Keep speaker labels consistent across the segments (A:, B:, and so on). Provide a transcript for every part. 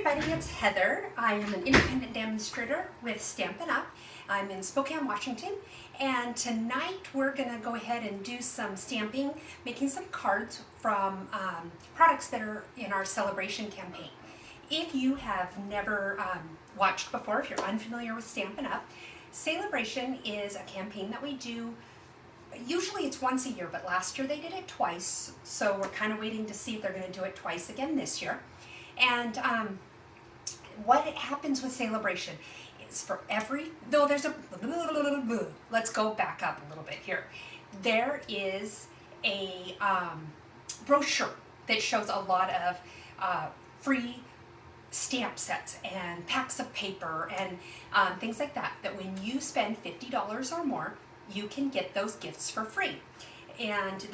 A: everybody, it's Heather. I am an independent demonstrator with Stampin' Up! I'm in Spokane, Washington, and tonight we're going to go ahead and do some stamping, making some cards from products that are in our Sale-a-Bration campaign. If you have never watched before, if you're unfamiliar with Stampin' Up!, Sale-a-Bration is a campaign that we do. Usually it's once a year, but last year they did it twice, so we're kind of waiting to see if they're going to do it twice again this year. And what happens with Sale-a-Bration is for every, though there's a, let's go back up a little bit here. There is a brochure that shows a lot of free stamp sets and packs of paper and things like that, that when you spend $50 or more, you can get those gifts for free. And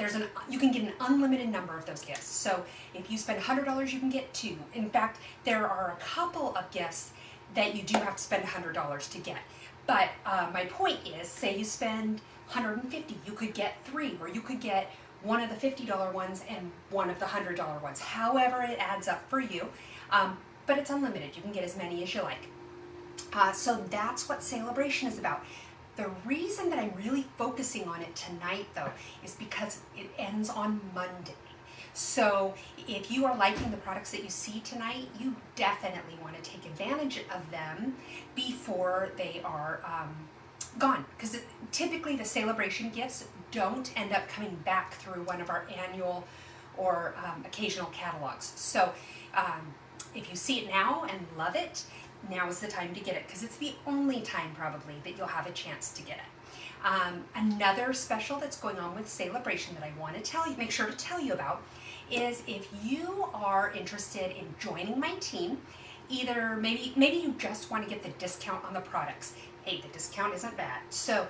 A: you can get an unlimited number of those gifts. So if you spend $100, you can get 2. In fact, there are a couple of gifts that you do have to spend $100 to get. But my point is, say you spend $150, you could get 3, or you could get one of the $50 ones and one of the $100 ones. However it adds up for you, but it's unlimited. You can get as many as you like. So that's what Sale-a-Bration is about. The reason that I'm really focusing on it tonight, though, is because it ends on Monday. So if you are liking the products that you see tonight, you definitely want to take advantage of them before they are gone. Because typically the Sale-a-Bration gifts don't end up coming back through one of our annual or occasional catalogs. So if you see it now and love it, now is the time to get it, because it's the only time probably that you'll have a chance to get it. Another special that's going on with Sale-a-Bration that I want to make sure to tell you about, is if you are interested in joining my team, either maybe you just want to get the discount on the products. Hey, the discount isn't bad. So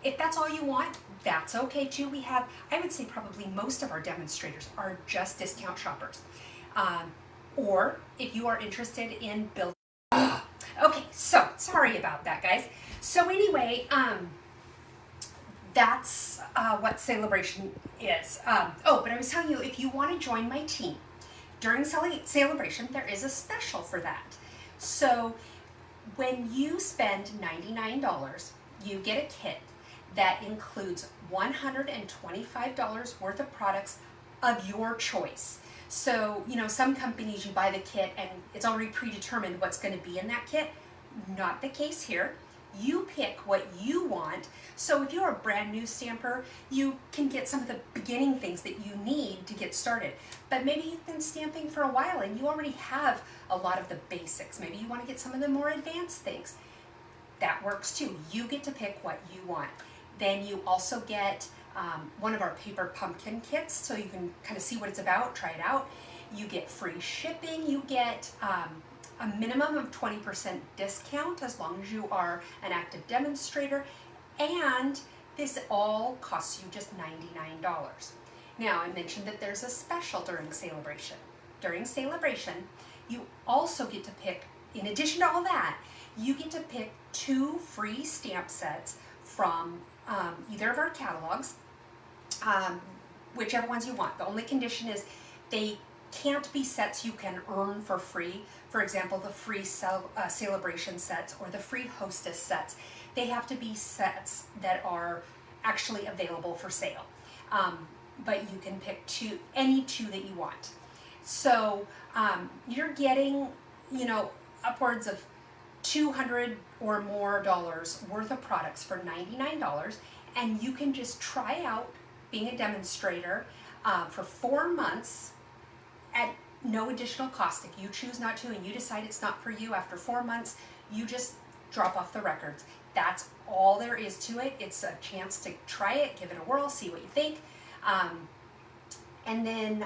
A: if that's all you want, that's okay too. We have, I would say probably most of our demonstrators are just discount shoppers. Or if you are interested in building. Okay, so sorry about that, guys. So anyway, that's what Sale-a-Bration is. Oh, but I was telling you, if you want to join my team during Sale-a-Bration, there is a special for that. So when you spend $99, you get a kit that includes $125 worth of products of your choice. So, you know, some companies, you buy the kit and it's already predetermined what's going to be in that kit. Not the case here. You pick what you want. So if you're a brand new stamper, you can get some of the beginning things that you need to get started. But maybe you've been stamping for a while and you already have a lot of the basics. Maybe you want to get some of the more advanced things. That works too. You get to pick what you want. Then you also get one of our paper pumpkin kits, so you can kind of see what it's about, try it out. You get free shipping. You get a minimum of 20% discount as long as you are an active demonstrator, and this all costs you just $99. Now, I mentioned that there's a special during Sale-a-Bration. During Sale-a-Bration, you also get to pick, in addition to all that, you get to pick 2 free stamp sets from either of our catalogs, whichever ones you want. The only condition is they can't be sets you can earn for free. For example, the free Sale-a-Bration sets or the free Hostess sets. They have to be sets that are actually available for sale. But you can pick any 2 that you want. So you're getting, you know, upwards of $200 or more worth of products for $99, and you can just try out being a demonstrator for 4 months at no additional cost. If you choose not to and you decide it's not for you after 4 months, you just drop off the records. That's all there is to it. It's a chance to try it, give it a whirl, see what you think, and then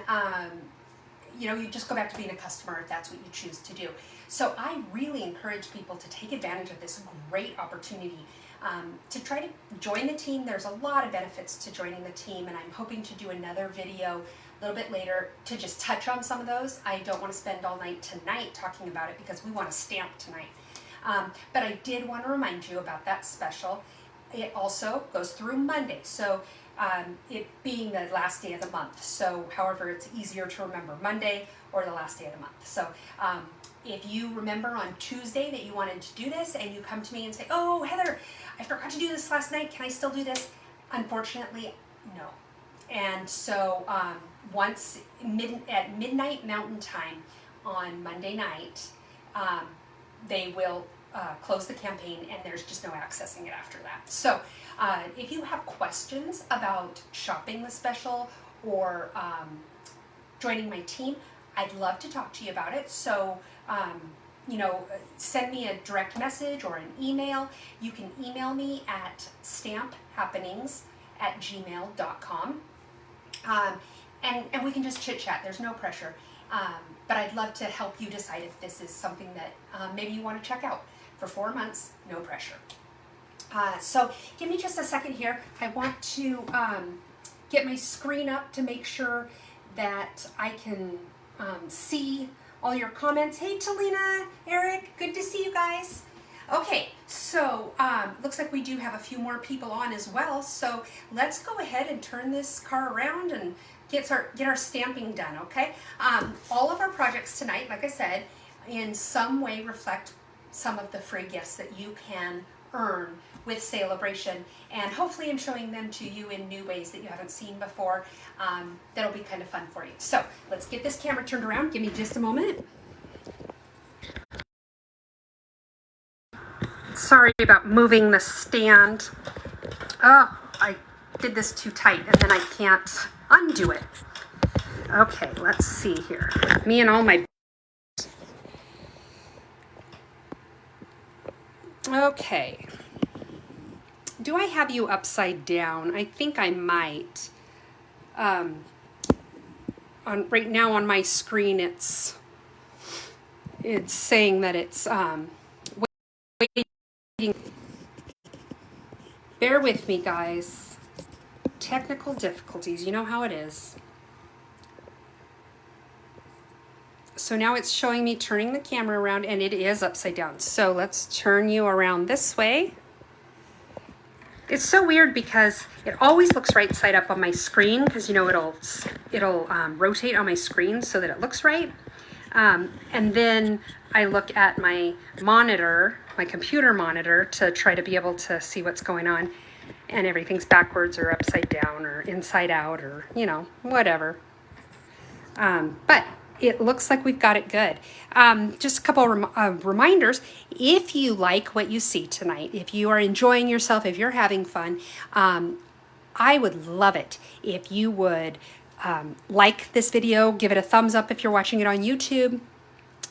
A: you know, you just go back to being a customer if that's what you choose to do. So I really encourage people to take advantage of this great opportunity to try to join the team. There's a lot of benefits to joining the team, and I'm hoping to do another video a little bit later to just touch on some of those. I don't want to spend all night tonight talking about it because we want to stamp tonight. But I did want to remind you about that special. It also goes through Monday. So it being the last day of the month. So however it's easier to remember, Monday or the last day of the month. So if you remember on Tuesday that you wanted to do this and you come to me and say, oh, Heather, I forgot to do this last night, can I still do this? Unfortunately, no. And so once at midnight Mountain Time on Monday night, they will close the campaign and there's just no accessing it after that. So if you have questions about shopping the special or joining my team, I'd love to talk to you about it. So, you know, send me a direct message or an email. You can email me at stamphappenings@gmail.com. And we can just chit chat. There's no pressure. But I'd love to help you decide if this is something that maybe you want to check out. For 4 months, no pressure. So give me just a second here. I want to get my screen up to make sure that I can see all your comments. Hey, Talina, Eric, good to see you guys. Okay, so looks like we do have a few more people on as well. So let's go ahead and turn this car around and get our stamping done, okay? All of our projects tonight, like I said, in some way reflect some of the free gifts that you can earn with Sale-a-Bration, and hopefully I'm showing them to you in new ways that you haven't seen before. That'll be kind of fun for you. So let's get this camera turned around. Give me just a moment. Sorry about moving the stand. Oh, I did this too tight and then I can't undo it. Okay, let's see here. Me and all my... Okay. Do I have you upside down? I think I might. Right now on my screen, it's saying that it's waiting. Bear with me, guys. Technical difficulties. You know how it is. So now it's showing me turning the camera around, and it is upside down. So let's turn you around this way. It's so weird because it always looks right side up on my screen, because you know it'll rotate on my screen so that it looks right. And then I look at my monitor, my computer monitor, to try to be able to see what's going on, and everything's backwards or upside down or inside out or, you know, whatever. But it looks like we've got it good. Just a couple of reminders. If you like what you see tonight, if you are enjoying yourself, if you're having fun, I would love it if you would like this video, give it a thumbs up if you're watching it on YouTube.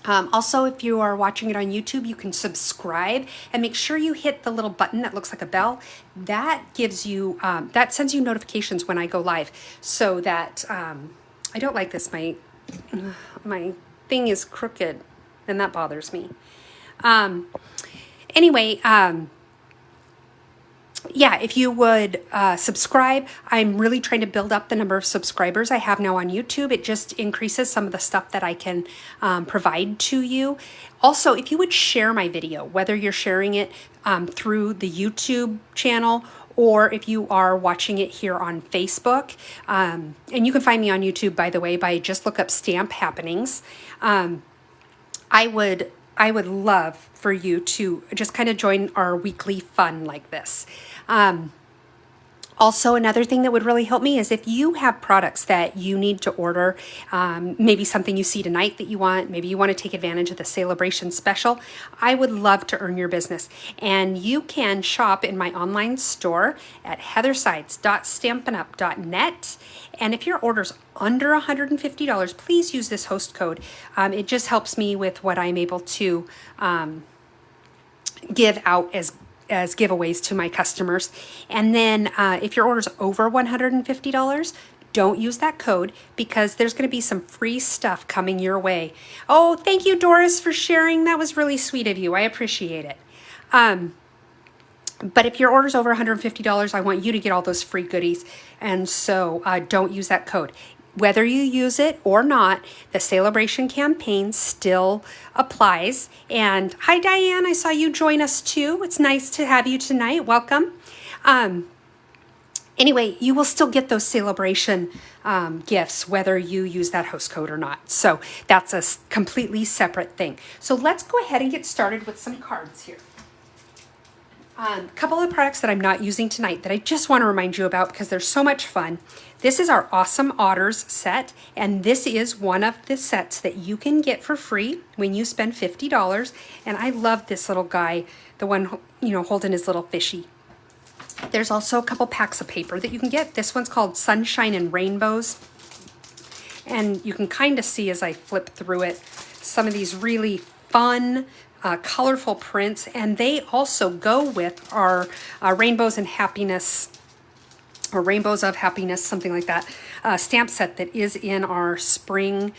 A: Also, if you are watching it on YouTube, you can subscribe and make sure you hit the little button that looks like a bell. That gives you, that sends you notifications when I go live, so that, I don't like this, my thing is crooked and that bothers me. Anyway, yeah, if you would subscribe. I'm really trying to build up the number of subscribers I have now on YouTube. It just increases some of the stuff that I can provide to you. Also, if you would share my video, whether you're sharing it through the YouTube channel or if you are watching it here on Facebook, and you can find me on YouTube, by the way, by just look up Stamp Happenings. I would love for you to just kind of join our weekly fun like this. Also, another thing that would really help me is if you have products that you need to order, maybe something you see tonight that you want, maybe you want to take advantage of the Sale-a-Bration special, I would love to earn your business. And you can shop in my online store at heathersides.stampinup.net. And if your order's under $150, please use this host code. It just helps me with what I'm able to give out as giveaways to my customers. And then if your order's over $150, don't use that code, because there's going to be some free stuff coming your way. Oh, thank you, Doris, for sharing. That was really sweet of you. I appreciate it. But if your order's over $150, I want you to get all those free goodies. And so don't use that code. Whether you use it or not, the Sale-a-Bration campaign still applies. And hi, Diane, I saw you join us too. It's nice to have you tonight. Welcome. Anyway, you will still get those Sale-a-Bration gifts whether you use that host code or not. So that's a completely separate thing. So let's go ahead and get started with some cards here. A couple of products that I'm not using tonight that I just want to remind you about because they're so much fun. This is our awesome Otters set, and this is one of the sets that you can get for free when you spend $50. And I love this little guy, the one, you know, holding his little fishy. There's also a couple packs of paper that you can get. This one's called Sunshine and Rainbows. And you can kind of see as I flip through it, some of these really fun, colorful prints, and they also go with our Rainbows and Happiness, or Rainbows of Happiness, something like that, stamp set that is in our spring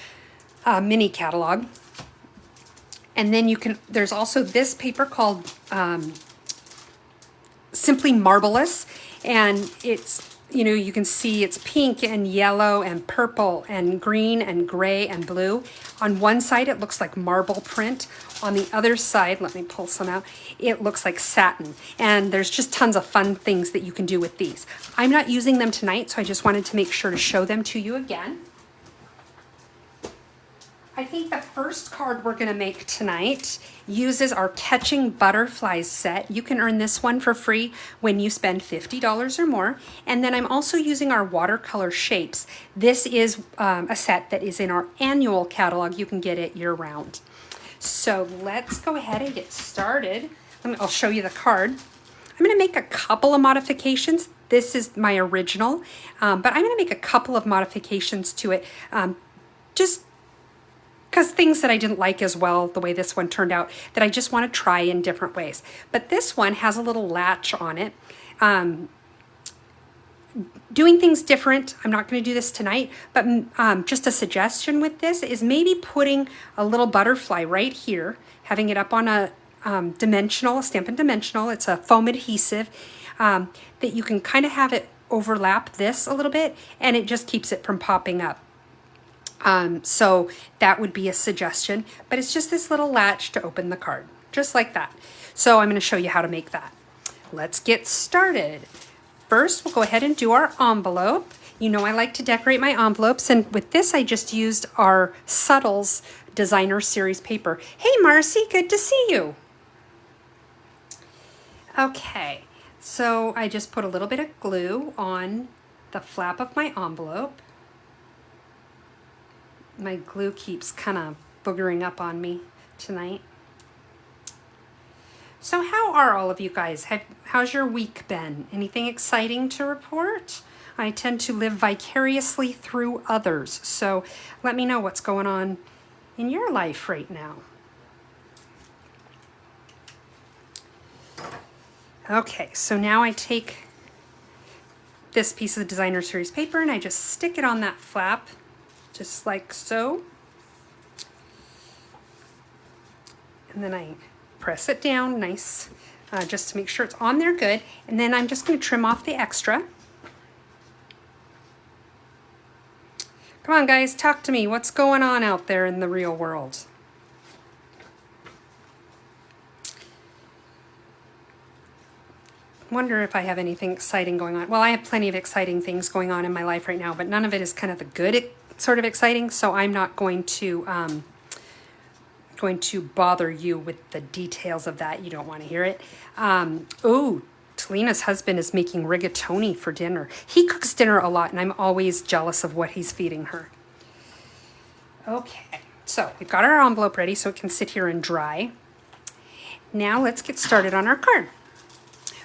A: mini catalog. And then you can, there's also this paper called Simply Marvelous, and it's, you know, you can see it's pink and yellow and purple and green and gray and blue. On one side it looks like marble print. On the other side, let me pull some out, it looks like satin. And there's just tons of fun things that you can do with these. I'm not using them tonight, so I just wanted to make sure to show them to you again. I think the first card we're going to make tonight uses our Catching Butterflies set. You can earn this one for free when you spend $50 or more. And then I'm also using our watercolor shapes. This is a set that is in our annual catalog. You can get it year-round. So let's go ahead and get started. I'll show you the card. I'm going to make a couple of modifications. This is my original, but I'm going to make a couple of modifications to it, just because things that I didn't like as well, the way this one turned out, that I just want to try in different ways. But this one has a little latch on it. Doing things different, I'm not going to do this tonight, but just a suggestion with this is maybe putting a little butterfly right here, having it up on a dimensional, Stampin' Dimensional. It's a foam adhesive that you can kind of have it overlap this a little bit, and it just keeps it from popping up. So that would be a suggestion, but it's just this little latch to open the card, just like that. So I'm going to show you how to make that. Let's get started. First, we'll go ahead and do our envelope. You know I like to decorate my envelopes, and with this I just used our Subtles Designer Series paper. Hey Marcy, good to see you. Okay, so I just put a little bit of glue on the flap of my envelope. My glue keeps kind of boogering up on me tonight. So how are all of you guys? How's your week been? Anything exciting to report? I tend to live vicariously through others, so let me know what's going on in your life right now. Okay, so now I take this piece of the Designer Series paper and I just stick it on that flap, just like so. And then I press it down nice, just to make sure it's on there good. And then I'm just going to trim off the extra. Come on guys, talk to me. What's going on out there in the real world? Wonder if I have anything exciting going on. Well, I have plenty of exciting things going on in my life right now, but none of it is kind of the good sort of exciting, so I'm not going to bother you with the details of that. You don't want to hear it. Oh, Talina's husband is making rigatoni for dinner. He cooks dinner a lot, and I'm always jealous of what he's feeding her. Okay, so we've got our envelope ready so it can sit here and dry. Now let's get started on our card.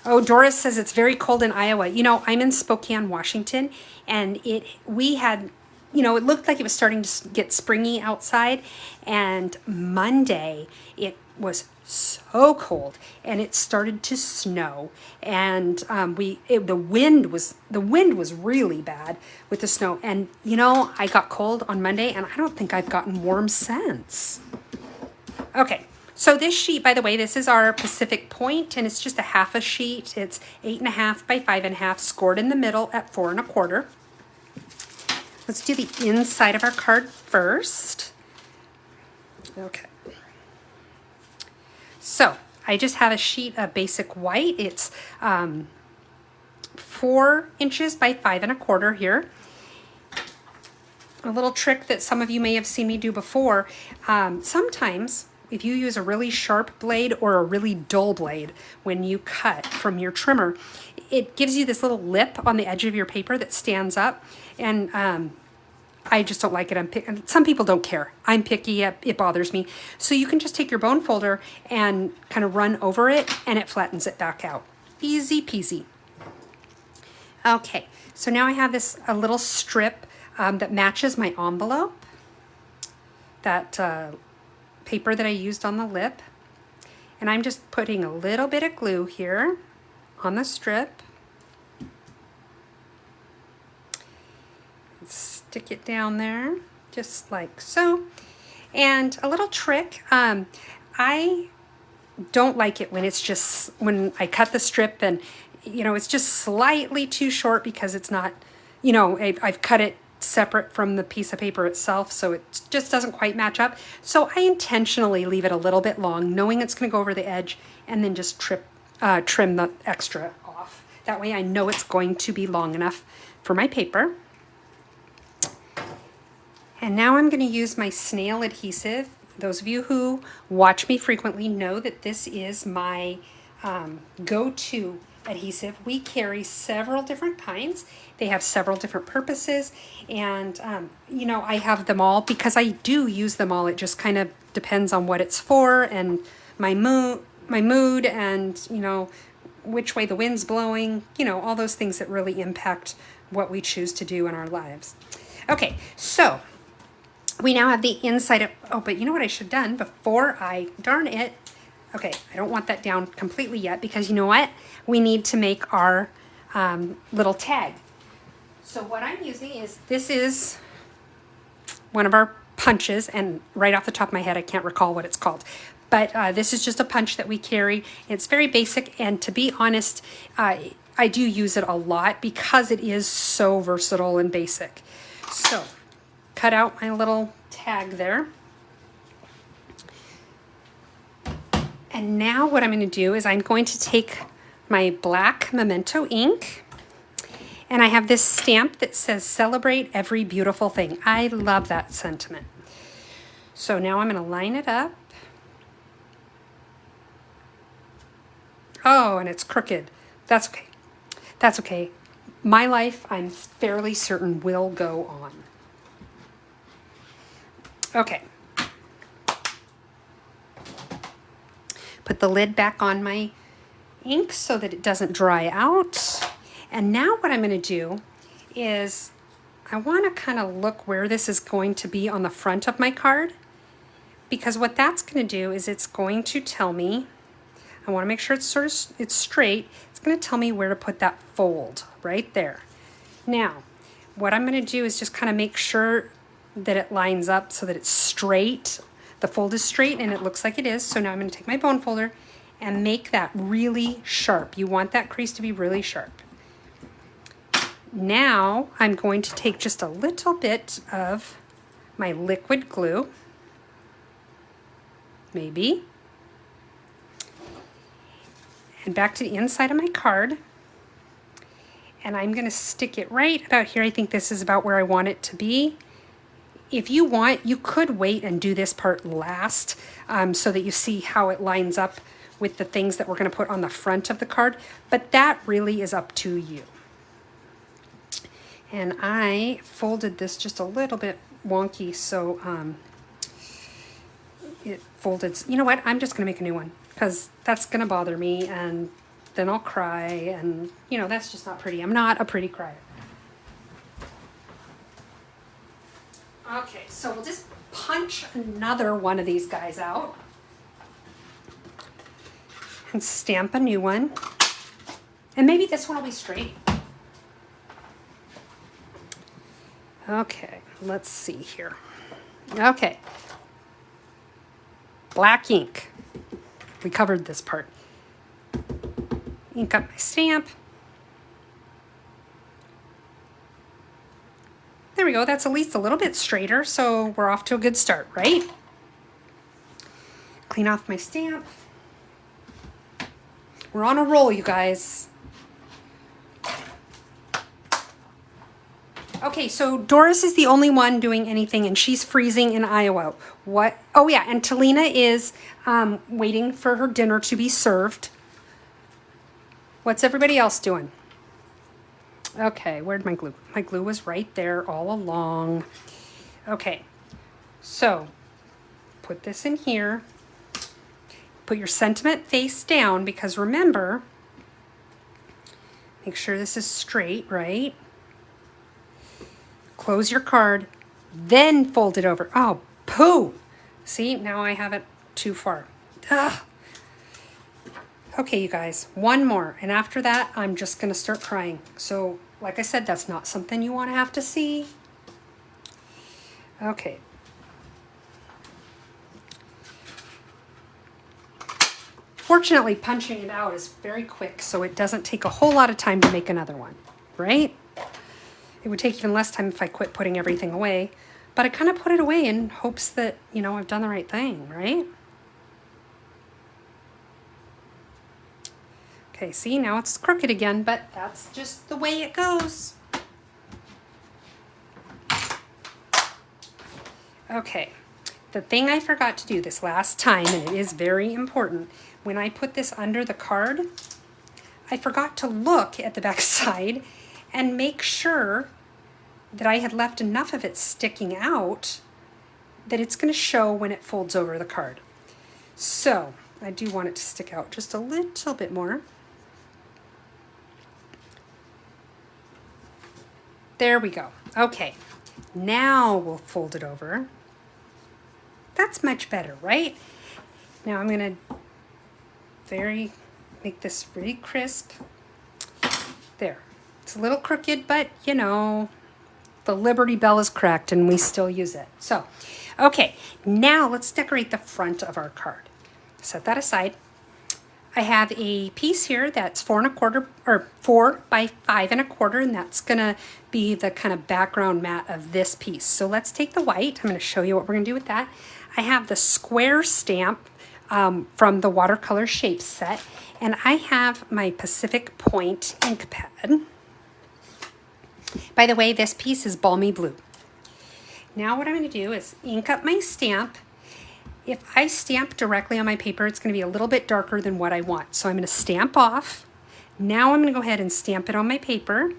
A: Oh, Doris says it's very cold in Iowa. You know, I'm in Spokane, Washington, and we had, you know, it looked like it was starting to get springy outside, and Monday it was so cold and it started to snow, and the wind was really bad with the snow, and you know, I got cold on Monday and I don't think I've gotten warm since. Okay, so this sheet, by the way, this is our Pacific Point, and it's just a half a sheet. It's 8.5 by 5.5, scored in the middle at 4 1/4. Let's do the inside of our card first. Okay. So I just have a sheet of basic white. It's 4 inches by 5 1/4 here. A little trick that some of you may have seen me do before, sometimes if you use a really sharp blade or a really dull blade when you cut from your trimmer, it gives you this little lip on the edge of your paper that stands up, and I just don't like it. Some people don't care. I'm picky, it bothers me. So you can just take your bone folder and kind of run over it and it flattens it back out. Easy peasy. Okay, so now I have a little strip that matches my envelope, that paper that I used on the lip. And I'm just putting a little bit of glue here on the strip. Stick it down there, just like so. And a little trick, I don't like it when when I cut the strip and, it's just slightly too short because it's not, I've cut it separate from the piece of paper itself, so it just doesn't quite match up. So I intentionally leave it a little bit long, knowing it's going to go over the edge, and then just trim the extra off. That way I know it's going to be long enough for my paper. And now I'm going to use my Snail Adhesive. Those of you who watch me frequently know that this is my go-to adhesive. We carry several different kinds. They have several different purposes, and I have them all because I do use them all. It just kind of depends on what it's for and my mood and which way the wind's blowing, all those things that really impact what we choose to do in our lives. Okay, so we now have the inside of, but you know what I should have done before I darn it. Okay, I don't want that down completely yet because you know what? We need to make our little tag. So what I'm using is, this is one of our punches, and right off the top of my head, I can't recall what it's called. But this is just a punch that we carry. It's very basic, and to be honest, I do use it a lot because it is so versatile and basic. So, cut out my little tag there. And now what I'm going to do is I'm going to take my black Memento ink, and I have this stamp that says "Celebrate every beautiful thing." I love that sentiment. So now I'm going to line it up. Oh, and it's crooked. That's okay. That's okay. My life, I'm fairly certain, will go on. Okay. Put the lid back on my ink so that it doesn't dry out. And now what I'm going to do is I want to kind of look where this is going to be on the front of my card, because what that's going to do is it's going to tell me, I want to make sure it's straight. It's going to tell me where to put that fold right there. Now, what I'm going to do is just kind of make sure that it lines up so that it's straight. The fold is straight and it looks like it is. So now I'm going to take my bone folder and make that really sharp. You want that crease to be really sharp. Now I'm going to take just a little bit of my liquid glue, maybe, and back to the inside of my card. And I'm going to stick it right about here. I think this is about where I want it to be. If you want, you could wait and do this part last so that you see how it lines up with the things that we're going to put on the front of the card, but that really is up to you. And I folded this just a little bit wonky, so it folded. You know what? I'm just going to make a new one because that's going to bother me, and then I'll cry, and that's just not pretty. I'm not a pretty crier. Okay, so we'll just punch another one of these guys out and stamp a new one. And maybe this one will be straight. Okay, let's see here. Okay. Black ink. We covered this part. Ink up my stamp. There we go. That's at least a little bit straighter, so we're off to a good start, right? Clean off my stamp. We're on a roll, you guys. Okay, so Doris is the only one doing anything, and she's freezing in Iowa. What? Oh yeah, and Talina is waiting for her dinner to be served. What's everybody else doing? Okay, where'd my glue? My glue was right there all along. Okay, so put this in here. Put your sentiment face down, because remember, make sure this is straight, right? Close your card, then fold it over. Oh, poo! See, now I have it too far. Ugh. Okay, you guys, one more. And after that, I'm just going to start crying. So, like I said, that's not something you want to have to see. Okay. Fortunately, punching it out is very quick, so it doesn't take a whole lot of time to make another one, right? It would take even less time if I quit putting everything away, but I kind of put it away in hopes that, you know, I've done the right thing, right? Okay, see, now it's crooked again, but that's just the way it goes. Okay, the thing I forgot to do this last time, and it is very important, when I put this under the card, I forgot to look at the back side and make sure that I had left enough of it sticking out that it's going to show when it folds over the card. So I do want it to stick out just a little bit more. There we go. Okay, now we'll fold it over. That's much better, right? Now I'm going to make this really crisp. There. It's a little crooked, but you know, the Liberty Bell is cracked and we still use it. So, okay, now let's decorate the front of our card. Set that aside. I have a piece here that's 4 1/4 or 4 by 5 1/4, and that's gonna be the kind of background mat of this piece. So let's take the white. I'm gonna show you what we're gonna do with that. I have the square stamp from the watercolor shape set, and I have my Pacific Point ink pad. By the way, this piece is balmy blue. Now what I'm going to do is ink up my stamp. If I stamp directly on my paper, it's going to be a little bit darker than what I want. So I'm going to stamp off. Now I'm going to go ahead and stamp it on my paper.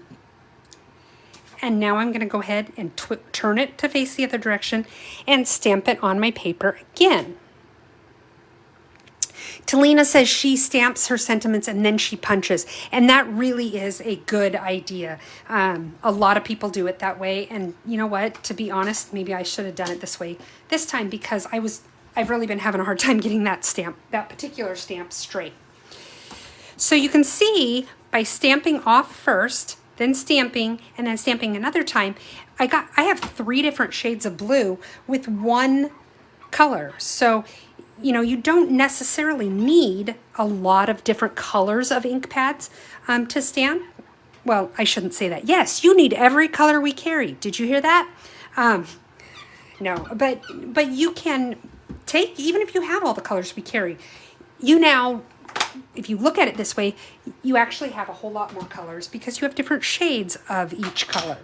A: And now I'm going to go ahead and turn it to face the other direction and stamp it on my paper again. Talina says she stamps her sentiments and then she punches, and that really is a good idea. A lot of people do it that way, and you know what? To be honest, maybe I should have done it this way this time, because I've really been having a hard time getting that particular stamp straight. So you can see by stamping off first, then stamping, and then stamping another time, I have 3 different shades of blue with one color. So you know, you don't necessarily need a lot of different colors of ink pads to stamp. Well, I shouldn't say that. Yes, you need every color we carry. Did you hear that? No, but you can take, even if you have all the colors we carry, you now, if you look at it this way, you actually have a whole lot more colors because you have different shades of each color.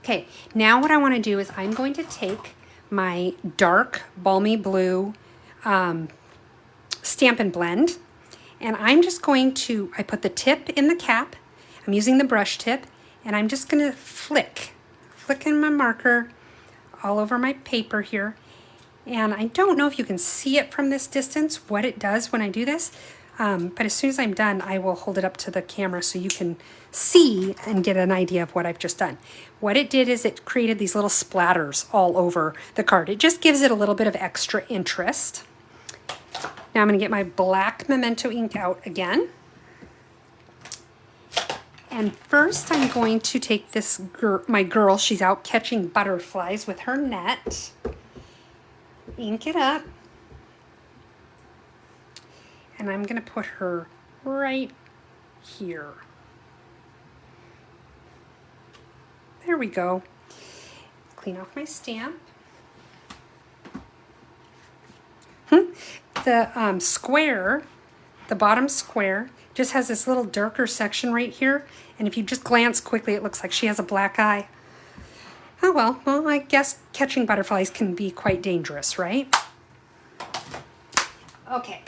A: Okay, now what I want to do is I'm going to take my dark balmy blue Stampin' Blend, and I'm just going to, I put the tip in the cap, I'm using the brush tip, and I'm just going to flicking my marker all over my paper here. And I don't know if you can see it from this distance, what it does when I do this, but as soon as I'm done, I will hold it up to the camera so you can see and get an idea of what I've just done. What it did is it created these little splatters all over the card. It just gives it a little bit of extra interest. Now I'm going to get my black Memento ink out again. And first I'm going to take this my girl, she's out catching butterflies with her net. Ink it up. And I'm going to put her right here. There we go. Clean off my stamp. The square, the bottom square, Just has this little darker section right here. And if you just glance quickly, it looks like she has a black eye. Oh well, I guess catching butterflies can be quite dangerous, right? Okay,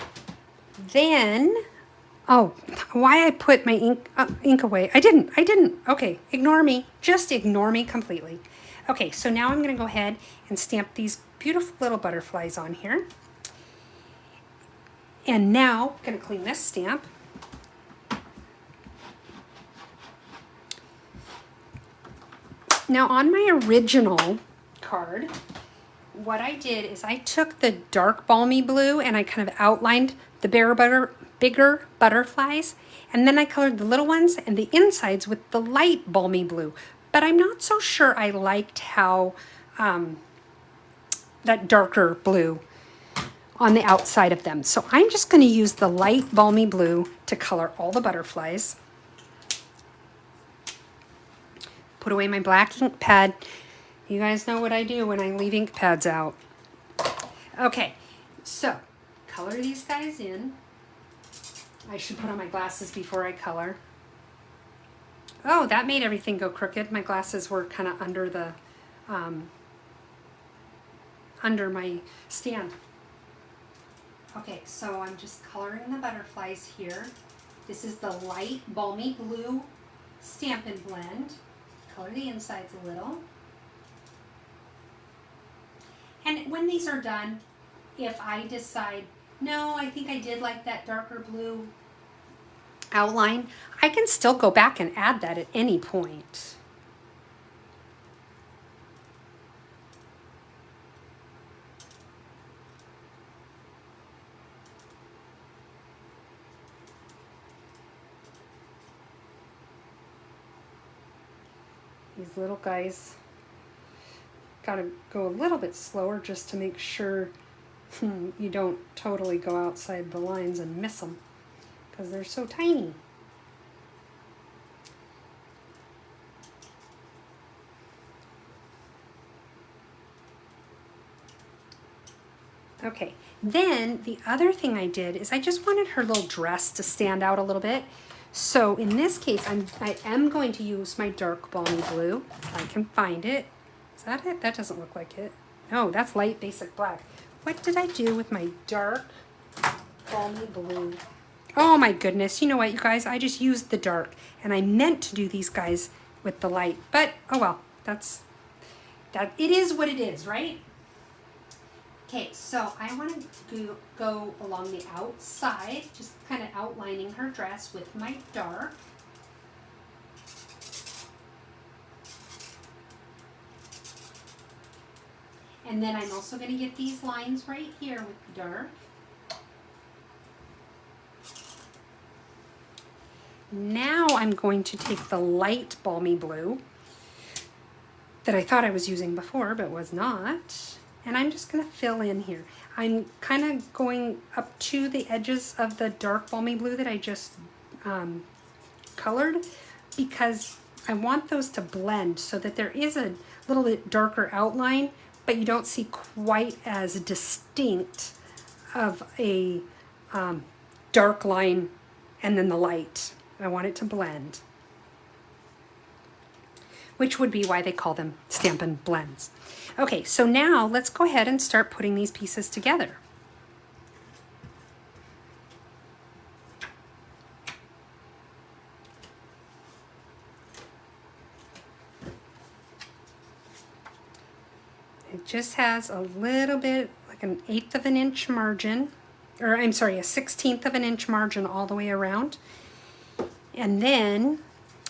A: then, oh, why I put my ink away. I didn't. Okay, ignore me. Just ignore me completely. Okay, so now I'm gonna go ahead and stamp these beautiful little butterflies on here. And now I'm gonna clean this stamp. Now on my original card, what I did is I took the dark balmy blue and I kind of outlined the bigger butterflies, and then I colored the little ones and the insides with the light balmy blue. But I'm not so sure I liked how that darker blue on the outside of them. So I'm just going to use the light balmy blue to color all the butterflies. Put away my black ink pad. You guys know what I do when I leave ink pads out. Okay, so color these guys in. I should put on my glasses before I color. Oh, that made everything go crooked. My glasses were kind of under the under my stand. Okay, so I'm just coloring the butterflies here. This is the light balmy blue Stampin' Blend. Color the insides a little. And when these are done, if I decide, no, I think I did like that darker blue outline, I can still go back and add that at any point. These little guys, gotta go a little bit slower just to make sure you don't totally go outside the lines and miss them, because they're so tiny. Okay, then the other thing I did is I just wanted her little dress to stand out a little bit. So in this case, I am going to use my dark balmy blue, if I can find it. Is that it? That doesn't look like it. No, that's light basic black. What did I do with my dark balmy blue? Oh my goodness, you know what, you guys? I just used the dark, and I meant to do these guys with the light, but oh well, it is what it is, right? Okay, so I want to go along the outside, just kind of outlining her dress with my dark. And then I'm also going to get these lines right here with the dark. Now I'm going to take the light balmy blue that I thought I was using before, but was not. And I'm just going to fill in here. I'm kind of going up to the edges of the dark balmy blue that I just colored, because I want those to blend so that there is a little bit darker outline, but you don't see quite as distinct of a dark line and then the light. I want it to blend, which would be why they call them Stampin' Blends. Okay, so now let's go ahead and start putting these pieces together. It just has a little bit, like an 1/8 of an inch margin, or I'm sorry, a 1/16 of an inch margin all the way around. And then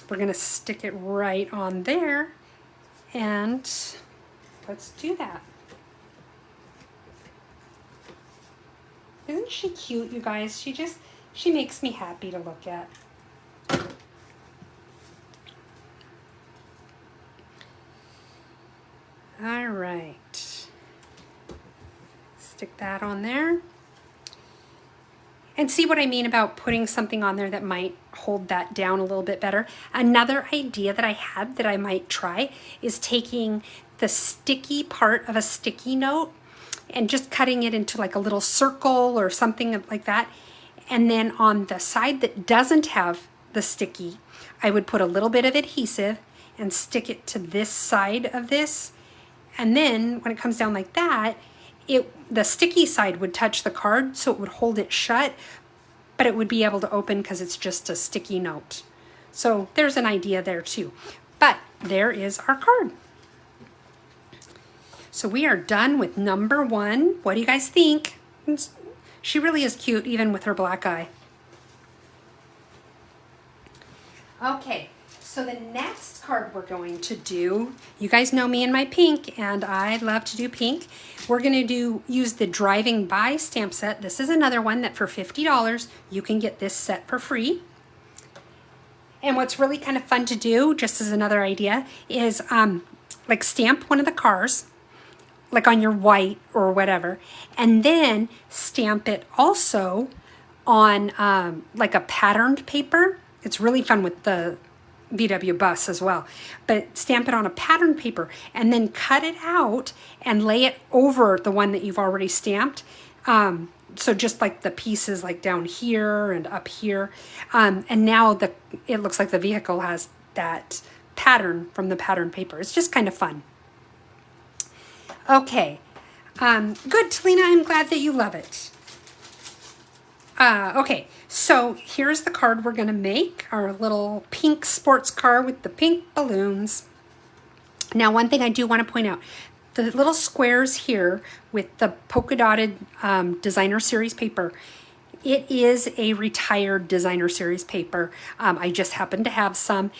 A: we're gonna stick it right on there, and let's do that. Isn't she cute, you guys? She makes me happy to look at. All right. Stick that on there. And see what I mean about putting something on there that might hold that down a little bit better. Another idea that I had that I might try is taking the sticky part of a sticky note and just cutting it into like a little circle or something like that, And then on the side that doesn't have the sticky, I would put a little bit of adhesive and stick it to this side of this. And then when it comes down like that, the sticky side would touch the card, so it would hold it shut, but it would be able to open because it's just a sticky note. So there's an idea there too. But there is our card. So we are done with number 1. What do you guys think? She really is cute, even with her black eye. Okay, so the next card we're going to do, you guys know me and my pink, and I love to do pink. We're going to use the Driving By stamp set. This is another one that for $50, you can get this set for free. And what's really kind of fun to do, just as another idea, is like stamp one of the cars, like on your white or whatever, and then stamp it also on like a patterned paper. It's really fun with the VW bus as well, but stamp it on a patterned paper and then cut it out and lay it over the one that you've already stamped. So just like the pieces like down here and up here. And now it looks like the vehicle has that pattern from the pattern paper. It's just kind of fun. Okay, good, Talina, I'm glad that you love it. Okay, so here's the card we're gonna make, our little pink sports car with the pink balloons. Now, one thing I do wanna point out, the little squares here with the polka dotted designer series paper, it is a retired designer series paper. I just happen to have some,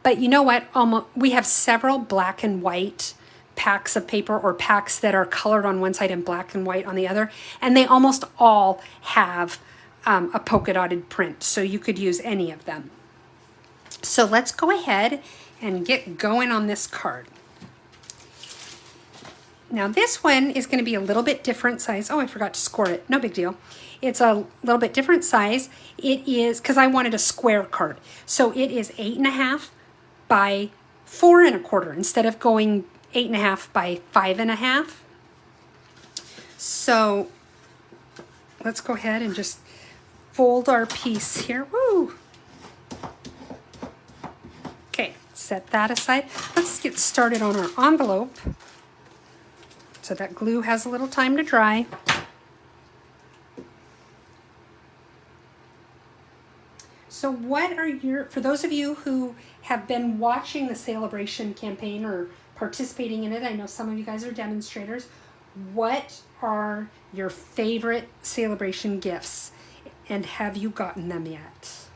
A: but you know what, we have several black and white packs of paper, or packs that are colored on one side and black and white on the other, and they almost all have a polka dotted print, so you could use any of them. So let's go ahead and get going on this card. Now this one is going to be a little bit different size. Oh, I forgot to score it. No big deal. It's a little bit different size. It is, because I wanted a square card, so it is 8.5 by 4 1/4 instead of going 8.5 by 5 1/2. So let's go ahead and just fold our piece here. Woo! Okay, set that aside. Let's get started on our envelope so that glue has a little time to dry. So what are for those of you who have been watching the Sale-a-Bration campaign or participating in it, I know some of you guys are demonstrators, what are your favorite Sale-a-Bration gifts, and have you gotten them yet?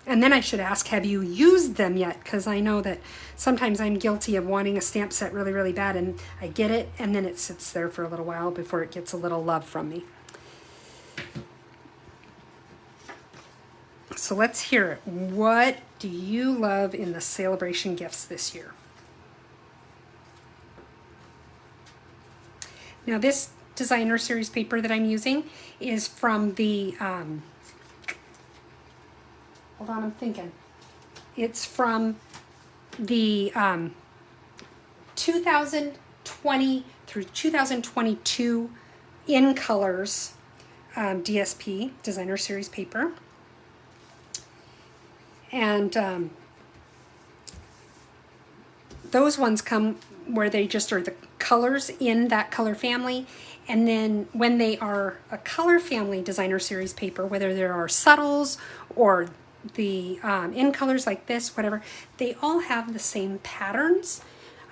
A: And then I should ask, have you used them yet? Because I know that sometimes I'm guilty of wanting a stamp set really, really bad, and I get it, and then it sits there for a little while before it gets a little love from me. So let's hear it. What do you love in the Sale-a-Bration gifts this year? Now this designer series paper that I'm using is from the, hold on, I'm thinking. It's from the 2020 through 2022 in colors DSP, designer series paper. And those ones come where they just are the colors in that color family. And then when they are a color family designer series paper, whether there are subtles or the in colors like this, whatever, they all have the same patterns,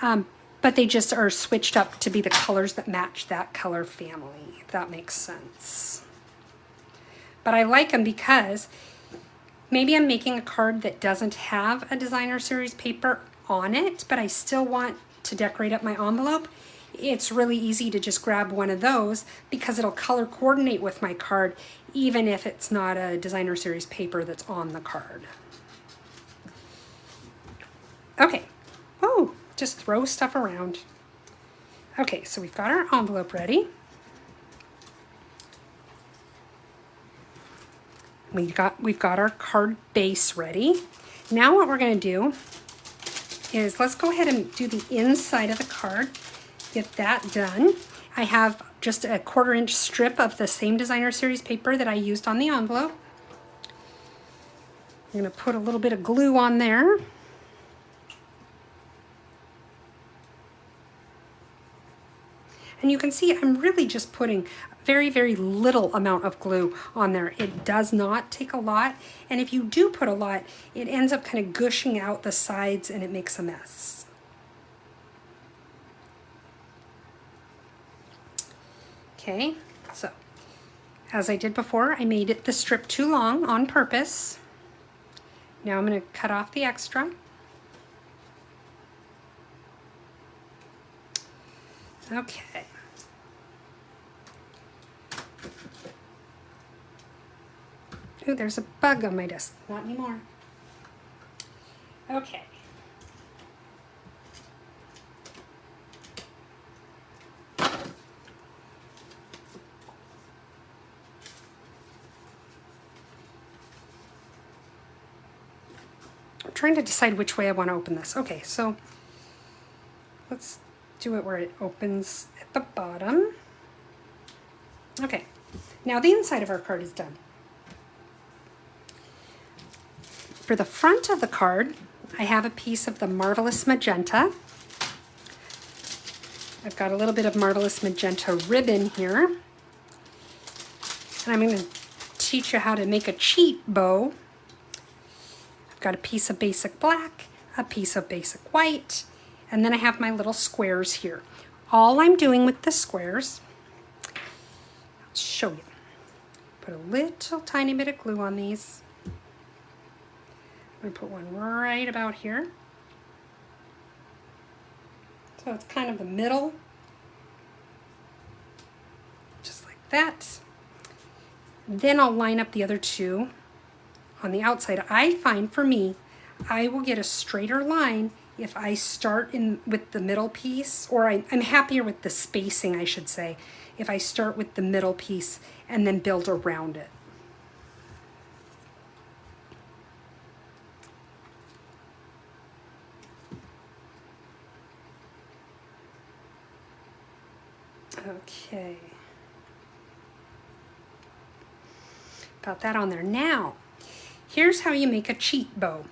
A: but they just are switched up to be the colors that match that color family, if that makes sense. But I like them because maybe I'm making a card that doesn't have a designer series paper on it, but I still want to decorate up my envelope. It's really easy to just grab one of those because it'll color coordinate with my card, even if it's not a designer series paper that's on the card. Okay, oh, just throw stuff around. Okay, so we've got our envelope ready. We've got our card base ready. Now what we're going to do is let's go ahead and do the inside of the card. Get that done. I have just a 1/4-inch strip of the same designer series paper that I used on the envelope. I'm going to put a little bit of glue on there. And you can see I'm really just putting a very, very little amount of glue on there. It does not take a lot. And if you do put a lot, it ends up kind of gushing out the sides and it makes a mess. Okay, so as I did before, I made the strip too long on purpose. Now I'm going to cut off the extra. Okay. Ooh, there's a bug on my desk. Not anymore. Okay. I'm trying to decide which way I want to open this. Okay, so let's do it where it opens at the bottom. Okay, now the inside of our card is done. For the front of the card, I have a piece of the Marvelous Magenta. I've got a little bit of Marvelous Magenta ribbon here. And I'm going to teach you how to make a cheat bow. I've got a piece of basic black, a piece of basic white, and then I have my little squares here. All I'm doing with the squares, I'll show you. Put a little tiny bit of glue on these. I'm going to put one right about here. So it's kind of the middle. Just like that. Then I'll line up the other two on the outside. I find for me, I will get a straighter line if I start in with the middle piece, or I'm happier with the spacing, I should say, if I start with the middle piece and then build around it. Okay. Got that on there. Now, here's how you make a cheat bow.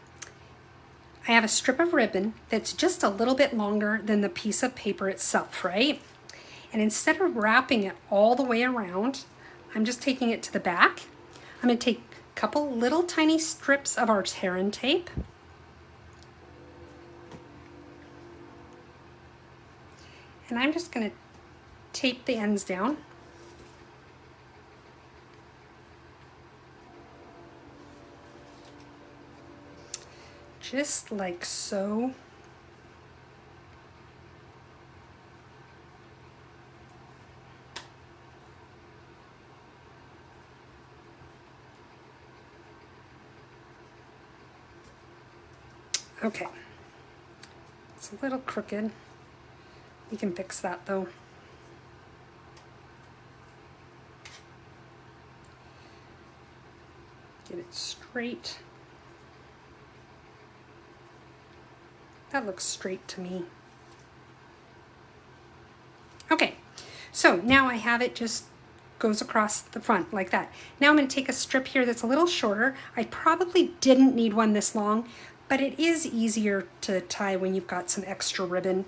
A: I have a strip of ribbon that's just a little bit longer than the piece of paper itself, right? And instead of wrapping it all the way around, I'm just taking it to the back. I'm going to take a couple little tiny strips of our Terran tape. And I'm just going to tape the ends down. Just like so. Okay. It's a little crooked. We can fix that though. Get it straight. That looks straight to me. Okay, so now I have it just goes across the front like that. Now I'm going to take a strip here that's a little shorter. I probably didn't need one this long, but it is easier to tie when you've got some extra ribbon.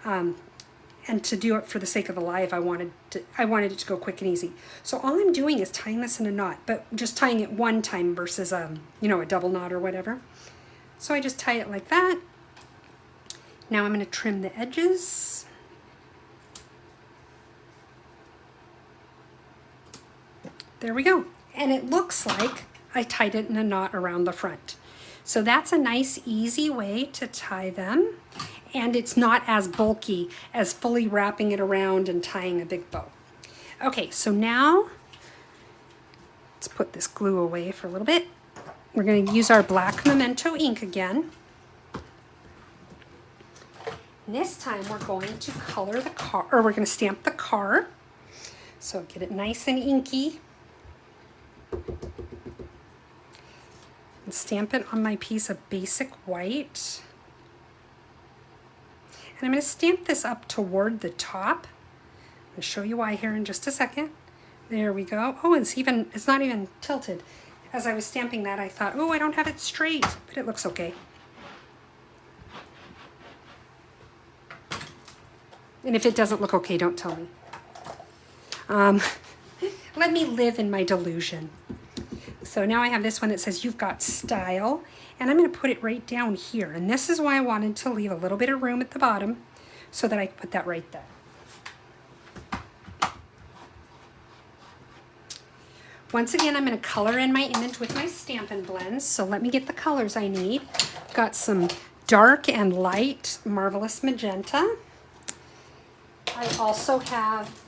A: And to do it for the sake of the live, I wanted it to go quick and easy. So all I'm doing is tying this in a knot, but just tying it one time versus you know, a double knot or whatever. So I just tie it like that. Now I'm going to trim the edges. There we go. And it looks like I tied it in a knot around the front. So that's a nice, easy way to tie them. And it's not as bulky as fully wrapping it around and tying a big bow. Okay, so now let's put this glue away for a little bit. We're going to use our black Memento ink again. And this time we're going to color the card, or we're going to stamp the card. So get it nice and inky. And stamp it on my piece of basic white. And I'm going to stamp this up toward the top. I'll show you why here in just a second. There we go. Oh, it's not even tilted. As I was stamping that, I thought, oh, I don't have it straight, but it looks okay. And if it doesn't look okay, don't tell me. Let me live in my delusion. So now I have this one that says, you've got style, and I'm going to put it right down here. And this is why I wanted to leave a little bit of room at the bottom so that I could put that right there. Once again, I'm going to color in my image with my Stampin' Blends. So let me get the colors I need. I've got some dark and light Marvelous Magenta. I also have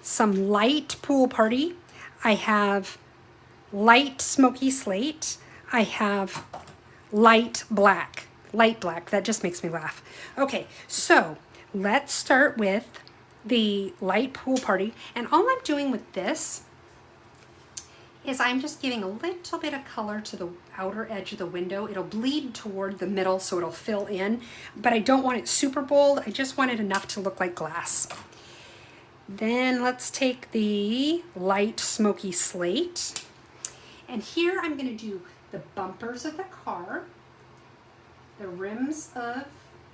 A: some light Pool Party. I have light Smoky Slate. I have light black. Light black, that just makes me laugh. Okay, so let's start with the light Pool Party. And all I'm doing with this is I'm just giving a little bit of color to the outer edge of the window. It'll bleed toward the middle, so it'll fill in, but I don't want it super bold. I just want it enough to look like glass. Then let's take the light Smoky Slate. And here I'm going to do the bumpers of the car, the rims of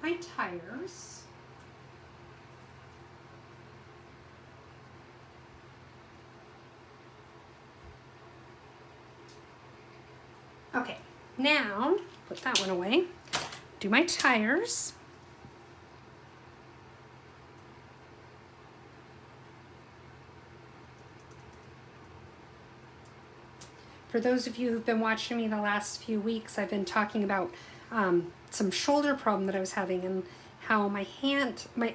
A: my tires, okay, now put that one away, do my tires. For those of you who've been watching me the last few weeks, I've been talking about some shoulder problem that I was having and how my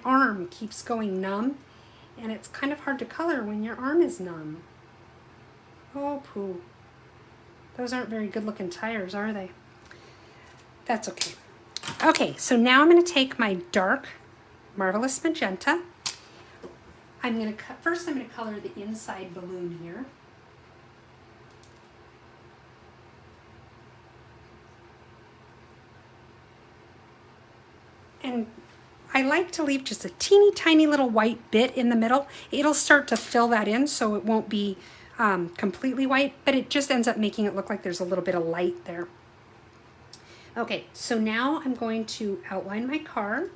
A: arm keeps going numb, and it's kind of hard to color when your arm is numb. Oh, poo. Those aren't very good looking tires, are they? That's okay. Okay, so now I'm going to take my dark Marvelous Magenta. First I'm going to color the inside balloon here. And I like to leave just a teeny tiny little white bit in the middle. It'll start to fill that in so it won't be completely white, but it just ends up making it look like there's a little bit of light there. Okay, so now I'm going to outline my car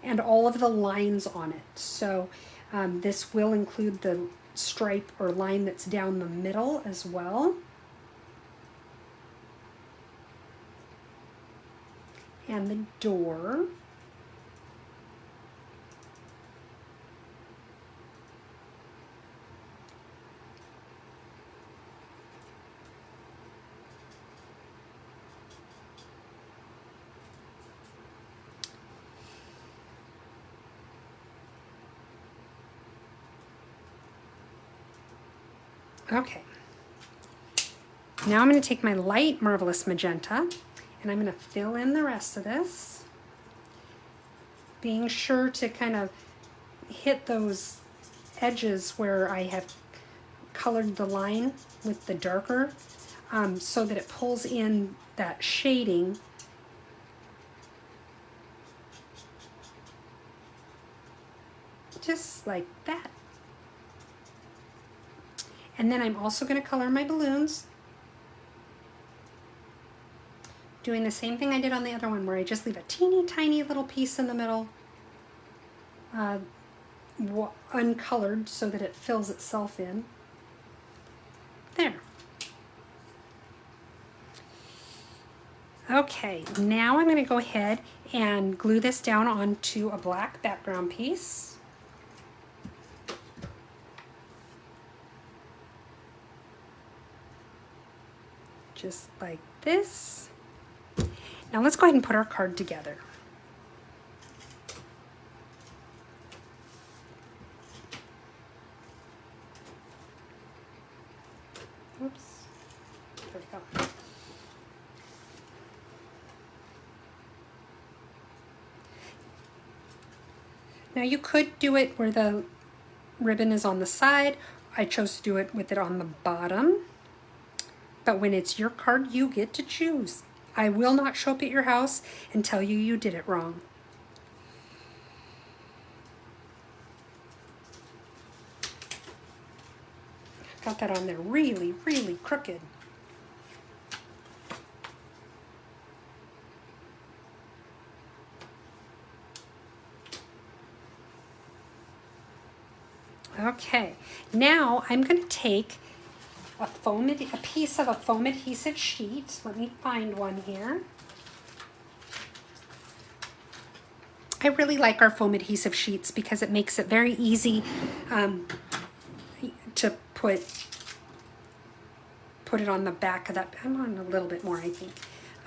A: and all of the lines on it. So this will include the stripe or line that's down the middle as well. And the door. Okay. Now I'm going to take my light Marvelous Magenta and I'm going to fill in the rest of this, being sure to kind of hit those edges where I have colored the line with the darker so that it pulls in that shading. Just like that. And then I'm also going to color my balloons, doing the same thing I did on the other one where I just leave a teeny tiny little piece in the middle uncolored so that it fills itself in. There. Okay, now I'm going to go ahead and glue this down onto a black background piece. Just like this. Now let's go ahead and put our card together. Oops. There we go. Now you could do it where the ribbon is on the side. I chose to do it with it on the bottom. But when it's your card, you get to choose. I will not show up at your house and tell you you did it wrong. Got that on there really, really crooked. Okay, now I'm going to take a piece of a foam adhesive sheet. Let me find one here. I really like our foam adhesive sheets because it makes it very easy to put it on the back of that. I'm on a little bit more, I think.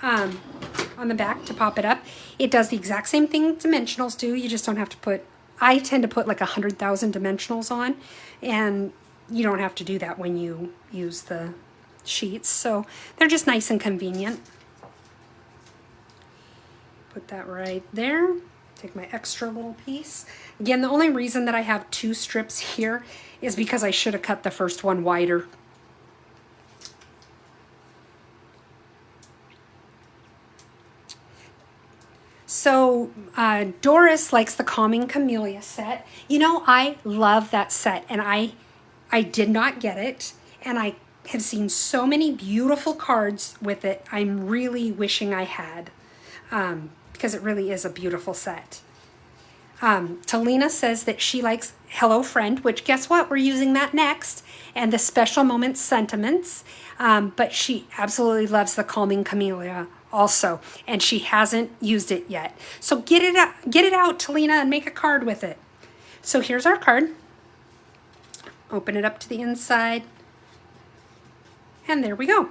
A: On the back to pop it up. It does the exact same thing dimensionals do. You just don't have to put, I tend to put like 100,000 dimensionals on, and you don't have to do that when you use the sheets. So they're just nice and convenient. Put that right there. Take my extra little piece. Again, the only reason that I have 2 strips here is because I should have cut the first one wider. So Doris likes the Calming Camellia set. You know, I love that set, and I did not get it, and I have seen so many beautiful cards with it. I'm really wishing I had, because it really is a beautiful set. Talina says that she likes Hello Friend, which guess what? We're using that next, and the Special Moments Sentiments, but she absolutely loves the Calming Camellia also, and she hasn't used it yet. So get it out, Talina, and make a card with it. So here's our card. Open it up to the inside, and there we go.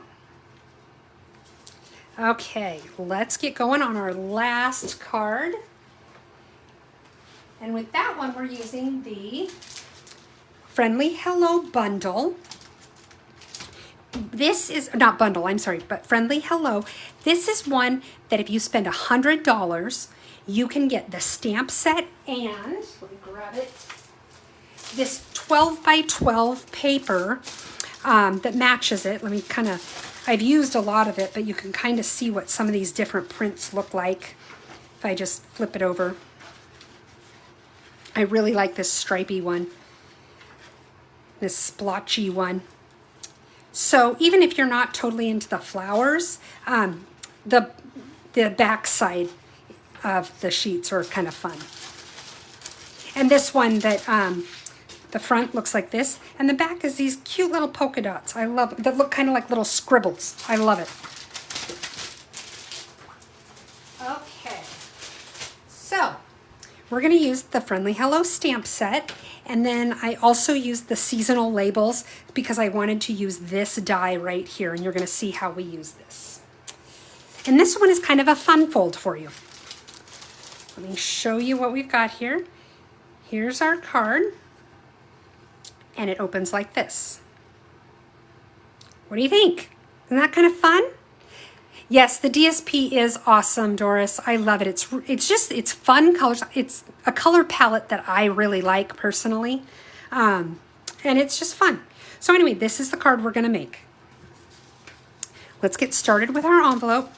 A: Okay, let's get going on our last card. And with that one, we're using the Friendly Hello Bundle. This is, not bundle, I'm sorry, but Friendly Hello. This is one that if you spend $100, you can get the stamp set and, let me grab it, this 12 by 12 paper that matches it. Let me kind of, I've used a lot of it, but you can kind of see what some of these different prints look like if I just flip it over. I really like this stripy one, this splotchy one. So even if you're not totally into the flowers, the back side of the sheets are kind of fun. And this one that the front looks like this, and the back is these cute little polka dots. I love it. That look kind of like little scribbles. I love it. Okay, so we're going to use the Friendly Hello stamp set, and then I also used the seasonal labels because I wanted to use this die right here, and you're going to see how we use this. And this one is kind of a fun fold for you. Let me show you what we've got here. Here's our card, and it opens like this. What do you think? Isn't that kind of fun? Yes, the DSP is awesome, Doris. I love it. It's fun colors. It's a color palette that I really like personally. And it's just fun. So anyway, this is the card we're going to make. Let's get started with our envelope.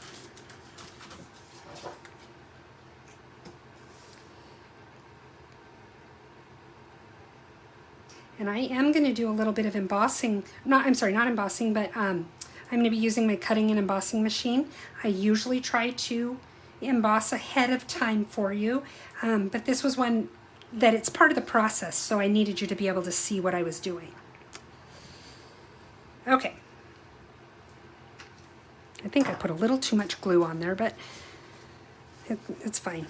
A: And I am going to do a little bit of embossing. Not embossing, but I'm going to be using my cutting and embossing machine. I usually try to emboss ahead of time for you, but this was one that it's part of the process, so I needed you to be able to see what I was doing. Okay. I think I put a little too much glue on there, but it's fine.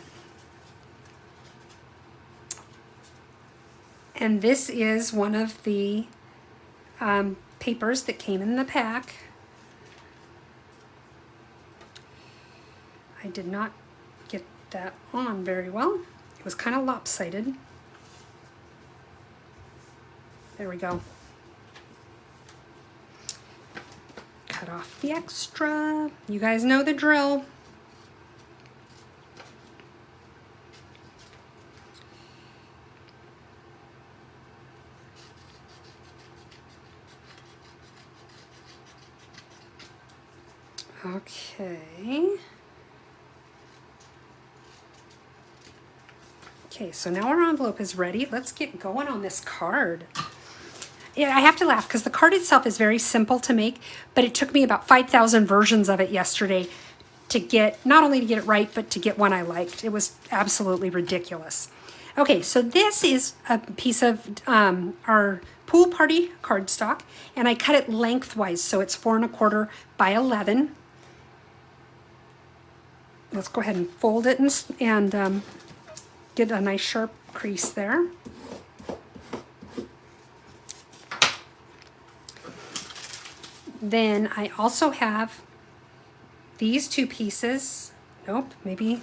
A: And this is one of the papers that came in the pack. I did not get that on very well. It was kind of lopsided. There we go. Cut off the extra. You guys know the drill. Okay. Okay, so now our envelope is ready. Let's get going on this card. I have to laugh because the card itself is very simple to make, but it took me about 5,000 versions of it yesterday to get, not only to get it right, but to get one I liked. It was absolutely ridiculous. Okay, so this is a piece of our pool party cardstock, and I cut it lengthwise, so it's 4 1/4 by 11. Let's go ahead and fold it and get a nice sharp crease there. Then I also have these two pieces. Nope, maybe.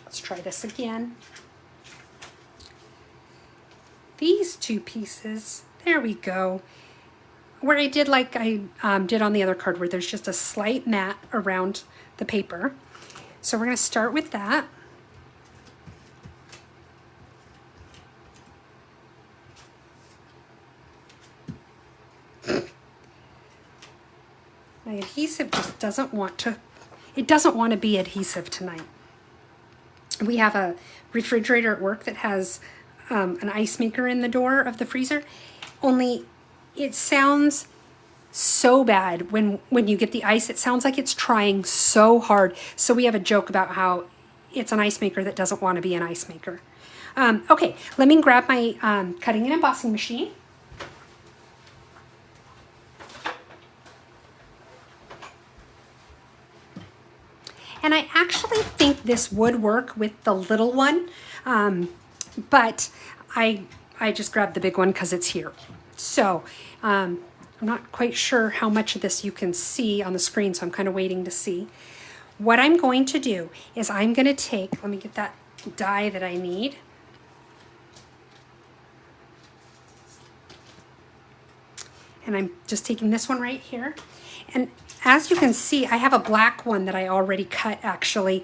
A: Let's try this again. These two pieces, there we go. Where I did like I did on the other card, where there's just a slight mat around the paper. So we're going to start with that. My adhesive just doesn't want to, it doesn't want to be adhesive tonight. We have a refrigerator at work that has an ice maker in the door of the freezer, only it sounds so bad when you get the ice. It sounds like it's trying so hard. So we have a joke about how it's an ice maker that doesn't want to be an ice maker. Okay, let me grab my cutting and embossing machine. And I actually think this would work with the little one, but I just grabbed the big one because it's here. So I'm not quite sure how much of this you can see on the screen, so I'm kind of waiting to see. What I'm going to do is I'm going to take, let me get that die that I need. And I'm just taking this one right here. And as you can see, I have a black one that I already cut actually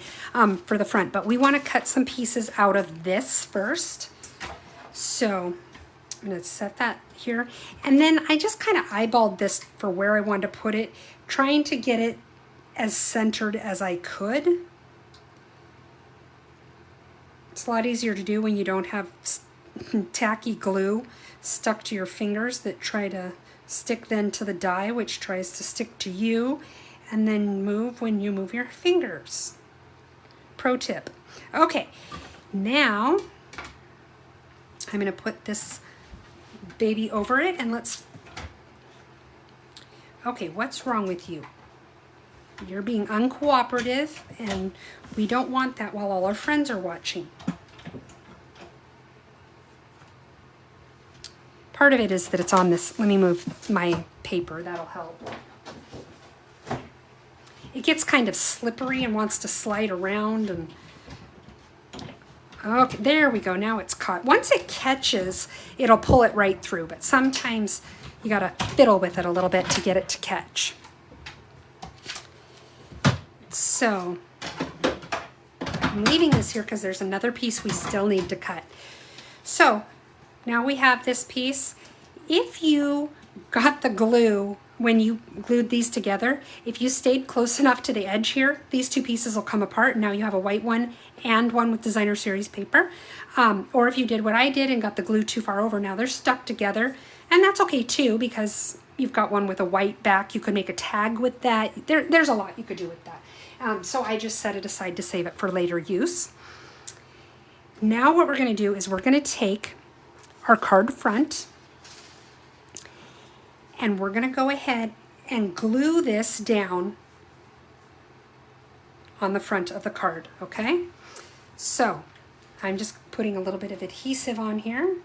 A: for the front, but we want to cut some pieces out of this first. So I'm going to set that here. And then I just kind of eyeballed this for where I wanted to put it, trying to get it as centered as I could. It's a lot easier to do when you don't have tacky glue stuck to your fingers that try to stick then to the die, which tries to stick to you, and then move when you move your fingers. Pro tip. Okay, now I'm going to put this baby over it, and let's, okay, what's wrong with you? You're being uncooperative, and we don't want that while all our friends are watching. Part of it is that it's on this, let me move my paper, that'll help. It gets kind of slippery and wants to slide around, and okay, there we go, now it's caught. Once it catches, it'll pull it right through, but sometimes you gotta fiddle with it a little bit to get it to catch. So I'm leaving this here because there's another piece we still need to cut. So now we have this piece. If you got the glue when you glued these together, if you stayed close enough to the edge here, these two pieces will come apart. Now you have a white one and one with designer series paper. Or if you did what I did and got the glue too far over, now they're stuck together. And that's okay too, because you've got one with a white back. You could make a tag with that. There's a lot you could do with that. So I just set it aside to save it for later use. Now what we're gonna do is we're gonna take our card front, and we're going to go ahead and glue this down on the front of the card, okay? So I'm just putting a little bit of adhesive on here.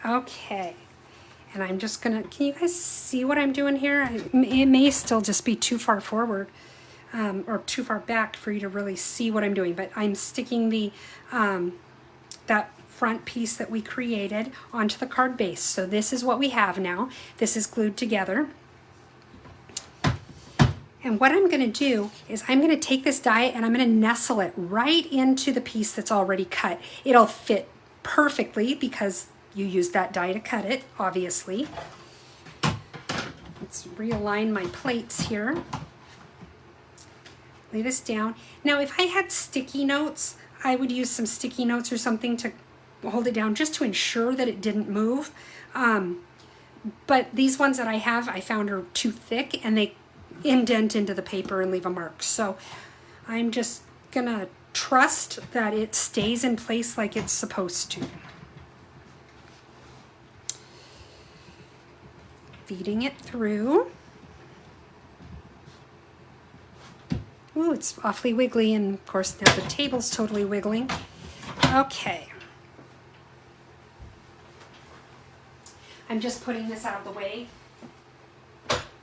A: Okay. And I'm just gonna, can you guys see what I'm doing here? It may still just be too far forward or too far back for you to really see what I'm doing, but I'm sticking the that front piece that we created onto the card base. So this is what we have now. This is glued together. And what I'm gonna do is I'm gonna take this die and I'm gonna nestle it right into the piece that's already cut. It'll fit perfectly because you used that die to cut it, obviously. let's realign my plates here. Lay this down. Now, if I had sticky notes, I would use some sticky notes or something to hold it down just to ensure that it didn't move. But these ones that I have, I found are too thick and they indent into the paper and leave a mark. So I'm just gonna trust that it stays in place like it's supposed to. Feeding it through. Ooh, it's awfully wiggly, and of course now the table's totally wiggling. Okay. I'm just putting this out of the way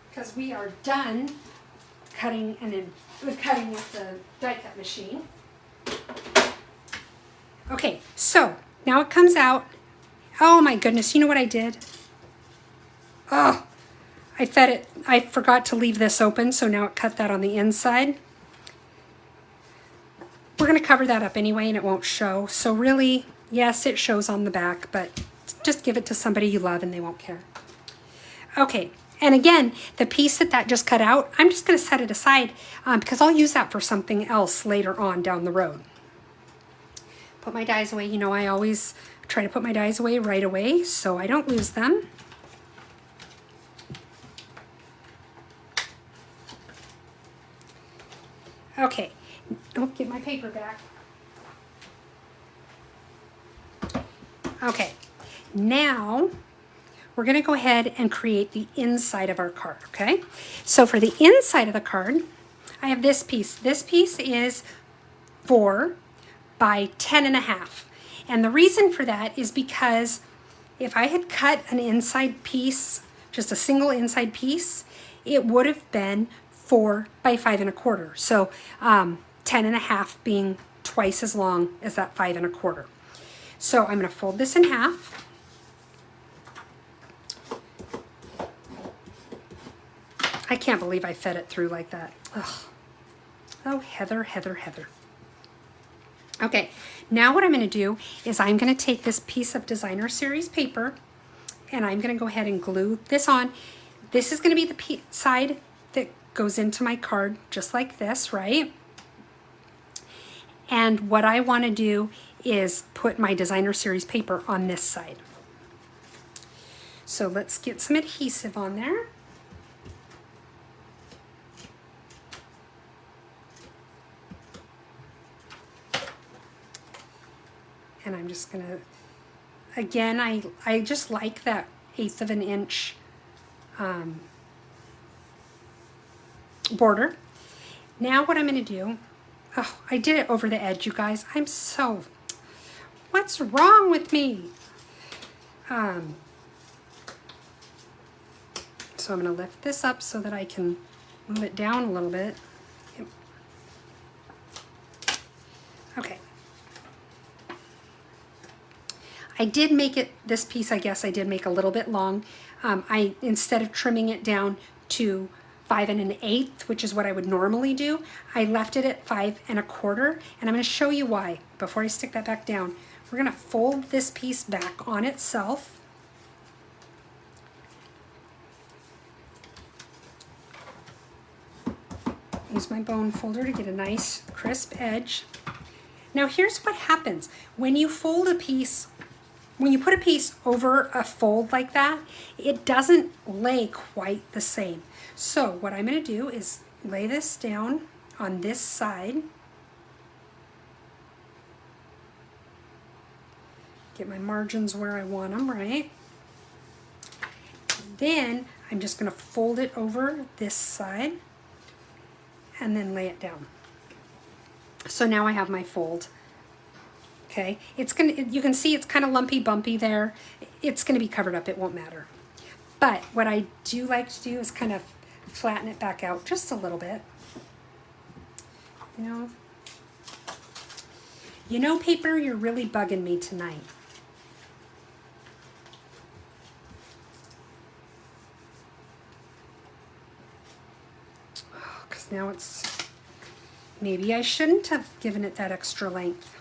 A: because we are done cutting with the die cut machine. Okay, so now it comes out. Oh my goodness, you know what I did? Oh, I fed it. I forgot to leave this open, so now it cut that on the inside. We're going to cover that up anyway and it won't show. So really, yes, it shows on the back, but just give it to somebody you love and they won't care. Okay, and again, the piece that just cut out, I'm just going to set it aside because I'll use that for something else later on down the road. Put my dies away. You know, I always try to put my dies away right away so I don't lose them. Okay. Oh, get my paper back. Okay, now we're going to go ahead and create the inside of our card, okay? So for the inside of the card, I have this piece. This piece is 4 by 10.5. And the reason for that is because if I had cut an inside piece, just a single inside piece, it would have been 4 by 5.25. So 10.5 being twice as long as that 5.25. So I'm going to fold this in half. I can't believe I fed it through like that. Ugh. Oh, Heather, Heather, Heather. Okay, now what I'm going to do is I'm going to take this piece of Designer Series paper and I'm going to go ahead and glue this on. This is going to be the side that goes into my card, just like this, right? And what I want to do is put my Designer Series paper on this side. So let's get some adhesive on there. And I'm just going to, again, I just like that 1/8 of an inch border. Now what I'm going to do, oh, I did it over the edge, you guys. What's wrong with me? So I'm going to lift this up so that I can move it down a little bit. Okay. I did make it, this piece I guess I did make a little bit long. Instead of trimming it down to 5 1/8, which is what I would normally do, I left it at 5 1/4, and I'm going to show you why. Before I stick that back down, we're going to fold this piece back on itself. Use my bone folder to get a nice crisp edge. Now here's what happens. When you fold a piece, when you put a piece over a fold like that, it doesn't lay quite the same. So what I'm going to do is lay this down on this side. Get my margins where I want them, right? Then I'm just going to fold it over this side and then lay it down. So now I have my fold. Okay, you can see it's kind of lumpy bumpy there. It's going to be covered up, it won't matter. But what I do like to do is kind of flatten it back out just a little bit. You know, paper, you're really bugging me tonight. Because now maybe I shouldn't have given it that extra length.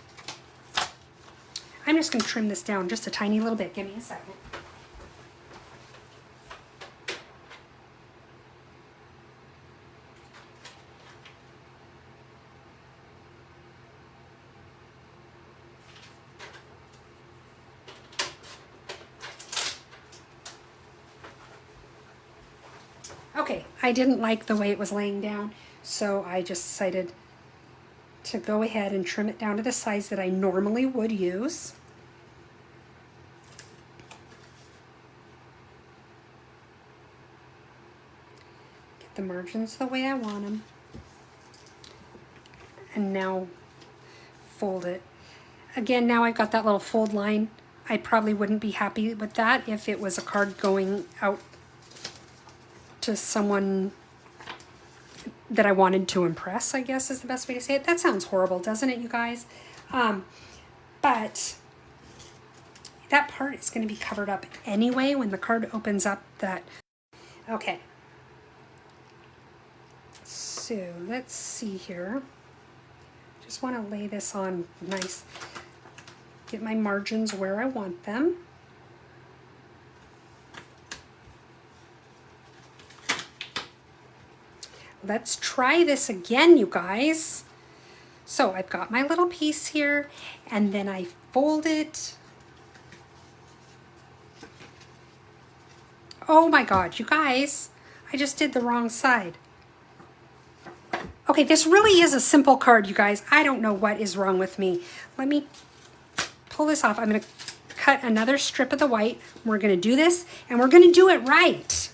A: I'm just going to trim this down just a tiny little bit. Give me a second. Okay, I didn't like the way it was laying down, so I just decided to go ahead and trim it down to the size that I normally would use. Get the margins the way I want them. And now fold it. Again, now I've got that little fold line. I probably wouldn't be happy with that if it was a card going out to someone that I wanted to impress, I guess is the best way to say it. That sounds horrible, doesn't it, you guys? But that part is going to be covered up anyway when the card opens up that. Okay. So let's see here. Just want to lay this on nice. Get my margins where I want them. Let's try this again, you guys. So I've got my little piece here, and then I fold it. Oh my God, you guys, I just did the wrong side. Okay, this really is a simple card, you guys. I don't know what is wrong with me. Let me pull this off. I'm gonna cut another strip of the white. We're gonna do this, and we're gonna do it right.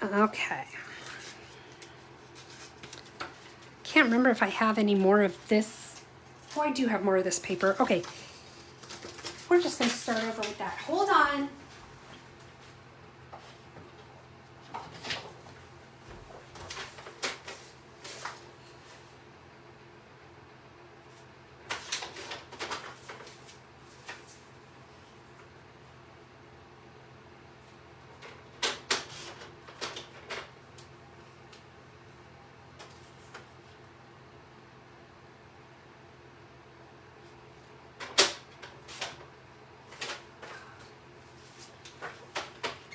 A: Okay. Can't remember if I have any more of this. Oh, I do have more of this paper. Okay. We're just going to start over with that. Hold on.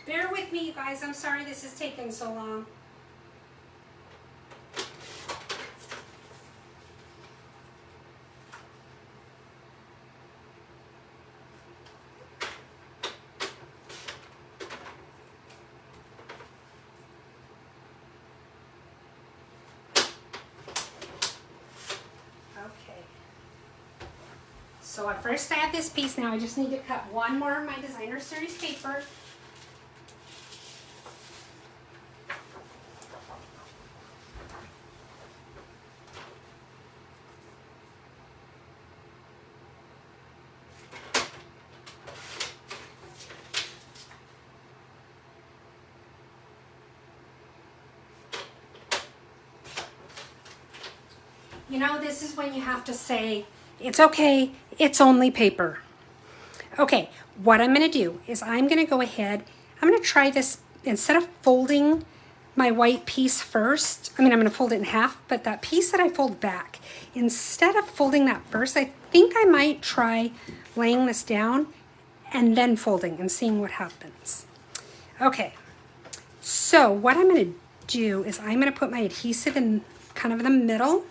A: Bear with me, you guys. I'm sorry this is taking so long. Okay. So at first I have this piece. Now I just need to cut one more of my designer series paper. You know, this is when you have to say, it's okay, it's only paper. Okay, what I'm gonna do is I'm gonna go ahead, I'm gonna try this, instead of folding my white piece first, I'm gonna fold it in half, but that piece that I fold back, instead of folding that first, I think I might try laying this down and then folding and seeing what happens. Okay, so what I'm gonna do is I'm gonna put my adhesive in kind of in the middle.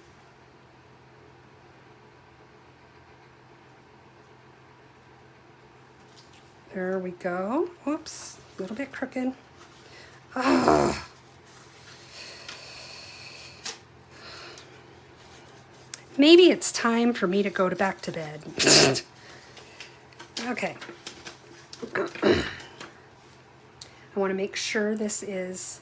A: There we go. Whoops, a little bit crooked. Oh. Maybe it's time for me to go back to bed. Okay. I want to make sure this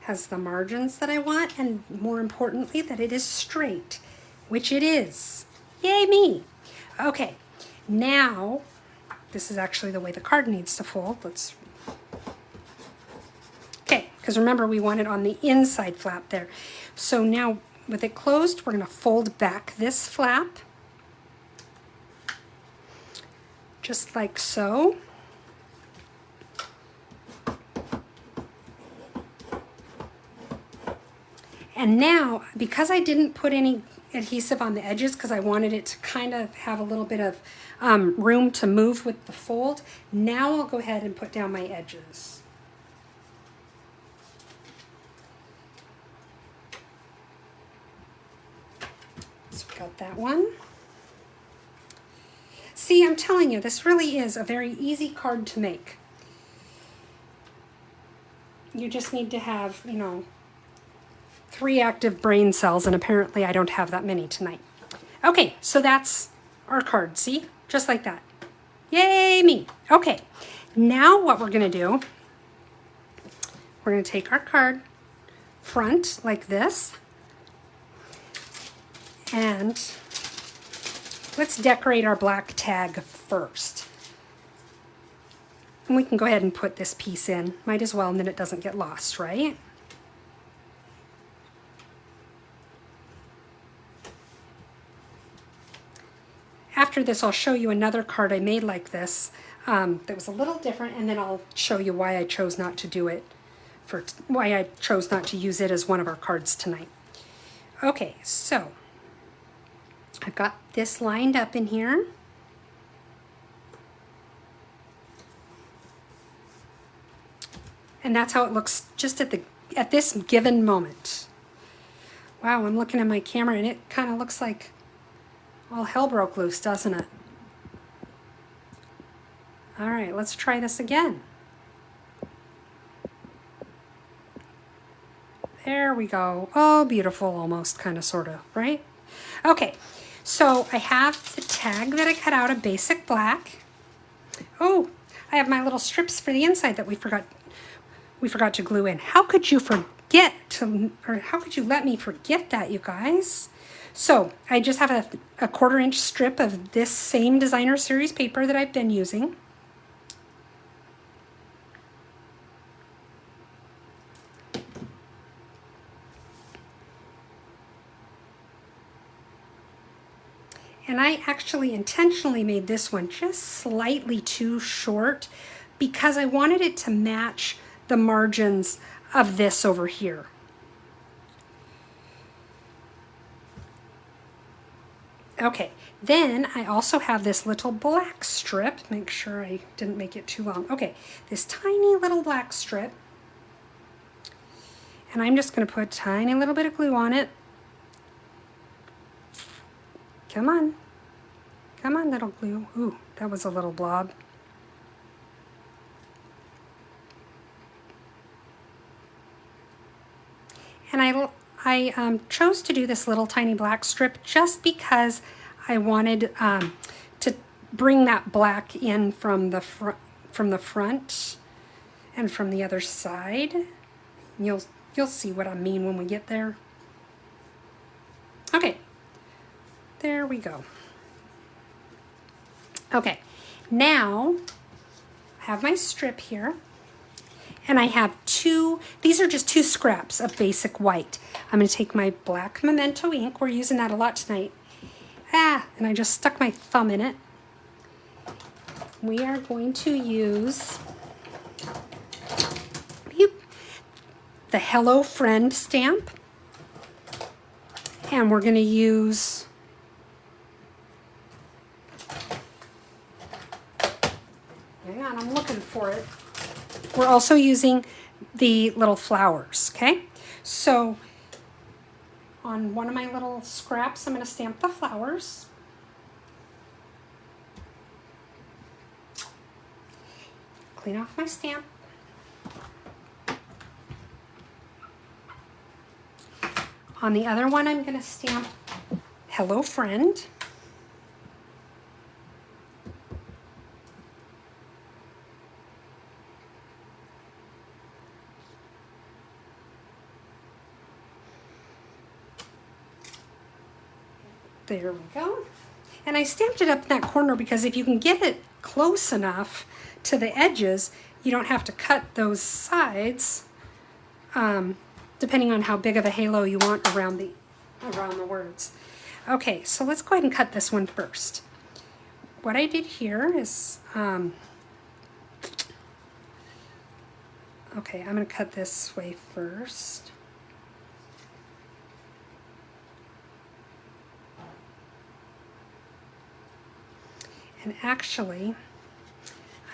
A: has the margins that I want, and more importantly, that it is straight, which it is. Yay me. Okay, now, this is actually the way the card needs to fold. Okay, because remember we want it on the inside flap there. So now with it closed, we're going to fold back this flap, just like so. And now, because I didn't put any adhesive on the edges, because I wanted it to kind of have a little bit of room to move with the fold, now I'll go ahead and put down my edges. So we got that one. See, I'm telling you, this really is a very easy card to make. You just need to have, you know, 3 active brain cells, and apparently I don't have that many tonight. Okay, so that's our card, see? Just like that. Yay, me. Okay, now what we're gonna do, we're gonna take our card front like this, and let's decorate our black tag first. And we can go ahead and put this piece in. Might as well, and then it doesn't get lost, right? After this, I'll show you another card I made like this that was a little different, and then I'll show you why I chose not to do it, why I chose not to use it as one of our cards tonight. Okay, so I've got this lined up in here. And that's how it looks just at this given moment. Wow, I'm looking at my camera and it kind of looks like all hell broke loose, doesn't it? All right, let's try this again. There we go. Oh, beautiful, almost, kind of, sort of, right? Okay, so I have the tag that I cut out of basic black. Oh, I have my little strips for the inside that we forgot to glue in. How could you forget to, or how could you let me forget that, you guys? So I just have a 1/4 inch strip of this same designer series paper that I've been using. And I actually intentionally made this one just slightly too short because I wanted it to match the margins of this over here. Okay, then I also have this little black strip. Make sure I didn't make it too long. Okay, this tiny little black strip. And I'm just going to put a tiny little bit of glue on it. Come on. Come on, little glue. Ooh, that was a little blob. And I chose to do this little tiny black strip just because I wanted to bring that black in from the front and from the other side. You'll see what I mean when we get there. Okay, there we go. Okay, now I have my strip here. And I have these are just 2 scraps of basic white. I'm going to take my black Memento ink. We're using that a lot tonight. And I just stuck my thumb in it. We are going to use the Hello Friend stamp. And we're going to use hang on, I'm looking for it. We're also using the little flowers, okay? So on one of my little scraps, I'm going to stamp the flowers. Clean off my stamp. On the other one, I'm going to stamp Hello Friend. There we go. And I stamped it up in that corner because if you can get it close enough to the edges, you don't have to cut those sides, depending on how big of a halo you want around the words. Okay, so let's go ahead and cut this one first. What I did here is, okay, I'm going to cut this way first. And actually,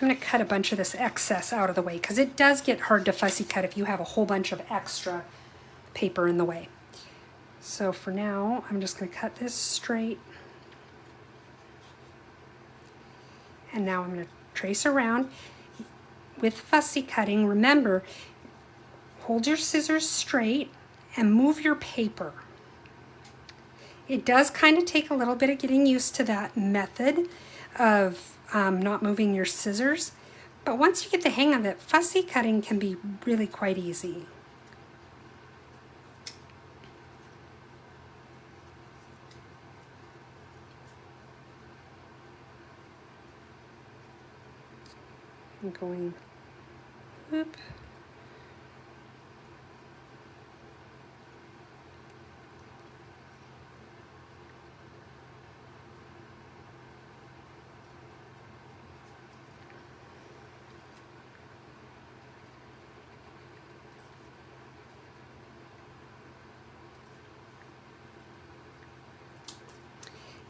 A: I'm going to cut a bunch of this excess out of the way because it does get hard to fussy cut if you have a whole bunch of extra paper in the way. So for now, I'm just going to cut this straight. And now I'm going to trace around with fussy cutting. Remember, hold your scissors straight and move your paper. It does kind of take a little bit of getting used to that method of not moving your scissors, but once you get the hang of it, fussy cutting can be really quite easy. I'm going, whoop.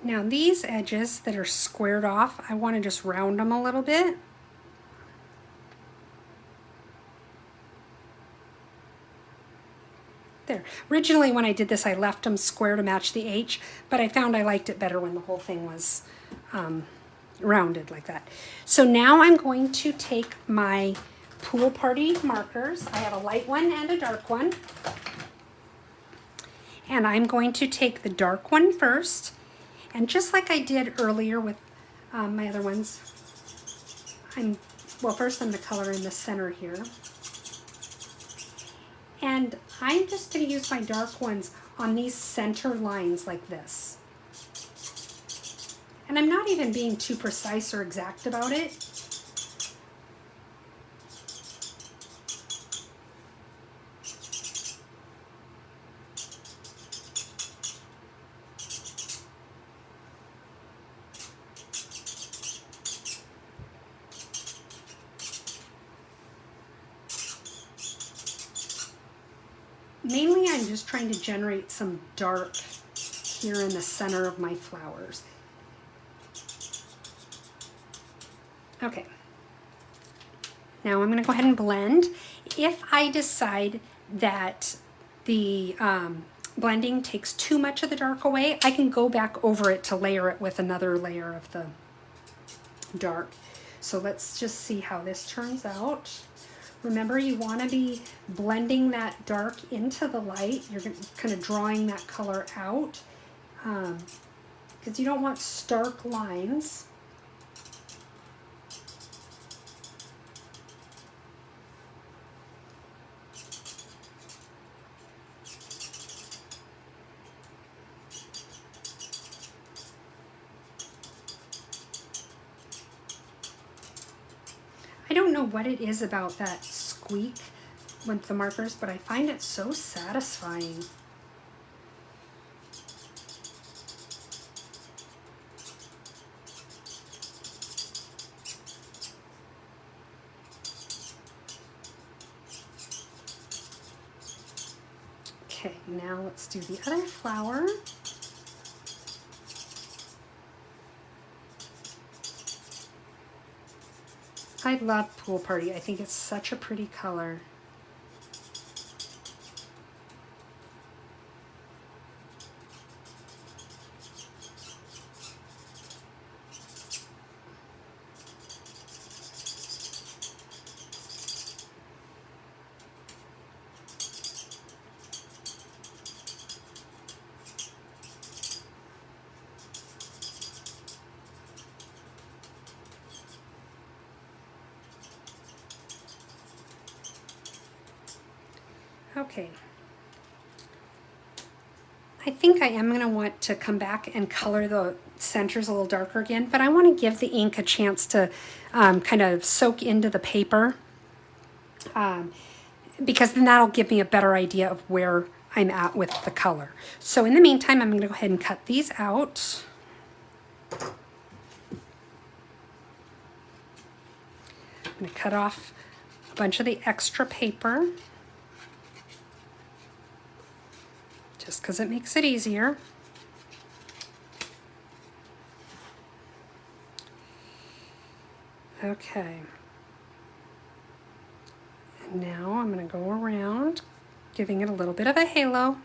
A: Now these edges that are squared off, I want to just round them a little bit. There. Originally when I did this, I left them square to match the H, but I found I liked it better when the whole thing was rounded like that. So now I'm going to take my Pool Party markers. I have a light one and a dark one. And I'm going to take the dark one first. And just like I did earlier with my other ones, first I'm the color in the center here. And I'm just going to use my dark ones on these center lines like this. And I'm not even being too precise or exact about it. Mainly I'm just trying to generate some dark here in the center of my flowers. Okay. Now I'm going to go ahead and blend. If I decide that the blending takes too much of the dark away, I can go back over it to layer it with another layer of the dark. So let's just see how this turns out. Remember, you want to be blending that dark into the light. You're kind of drawing that color out because you don't want stark lines. I don't know what it is about that squeak with the markers, but I find it so satisfying. Okay, now let's do the other flower. I love Pool Party. I think it's such a pretty color. Okay, I think I am going to want to come back and color the centers a little darker again, but I want to give the ink a chance to kind of soak into the paper because then that'll give me a better idea of where I'm at with the color. So in the meantime, I'm going to go ahead and cut these out. I'm going to cut off a bunch of the extra paper, just because it makes it easier. Okay. And now I'm going to go around, giving it a little bit of a halo.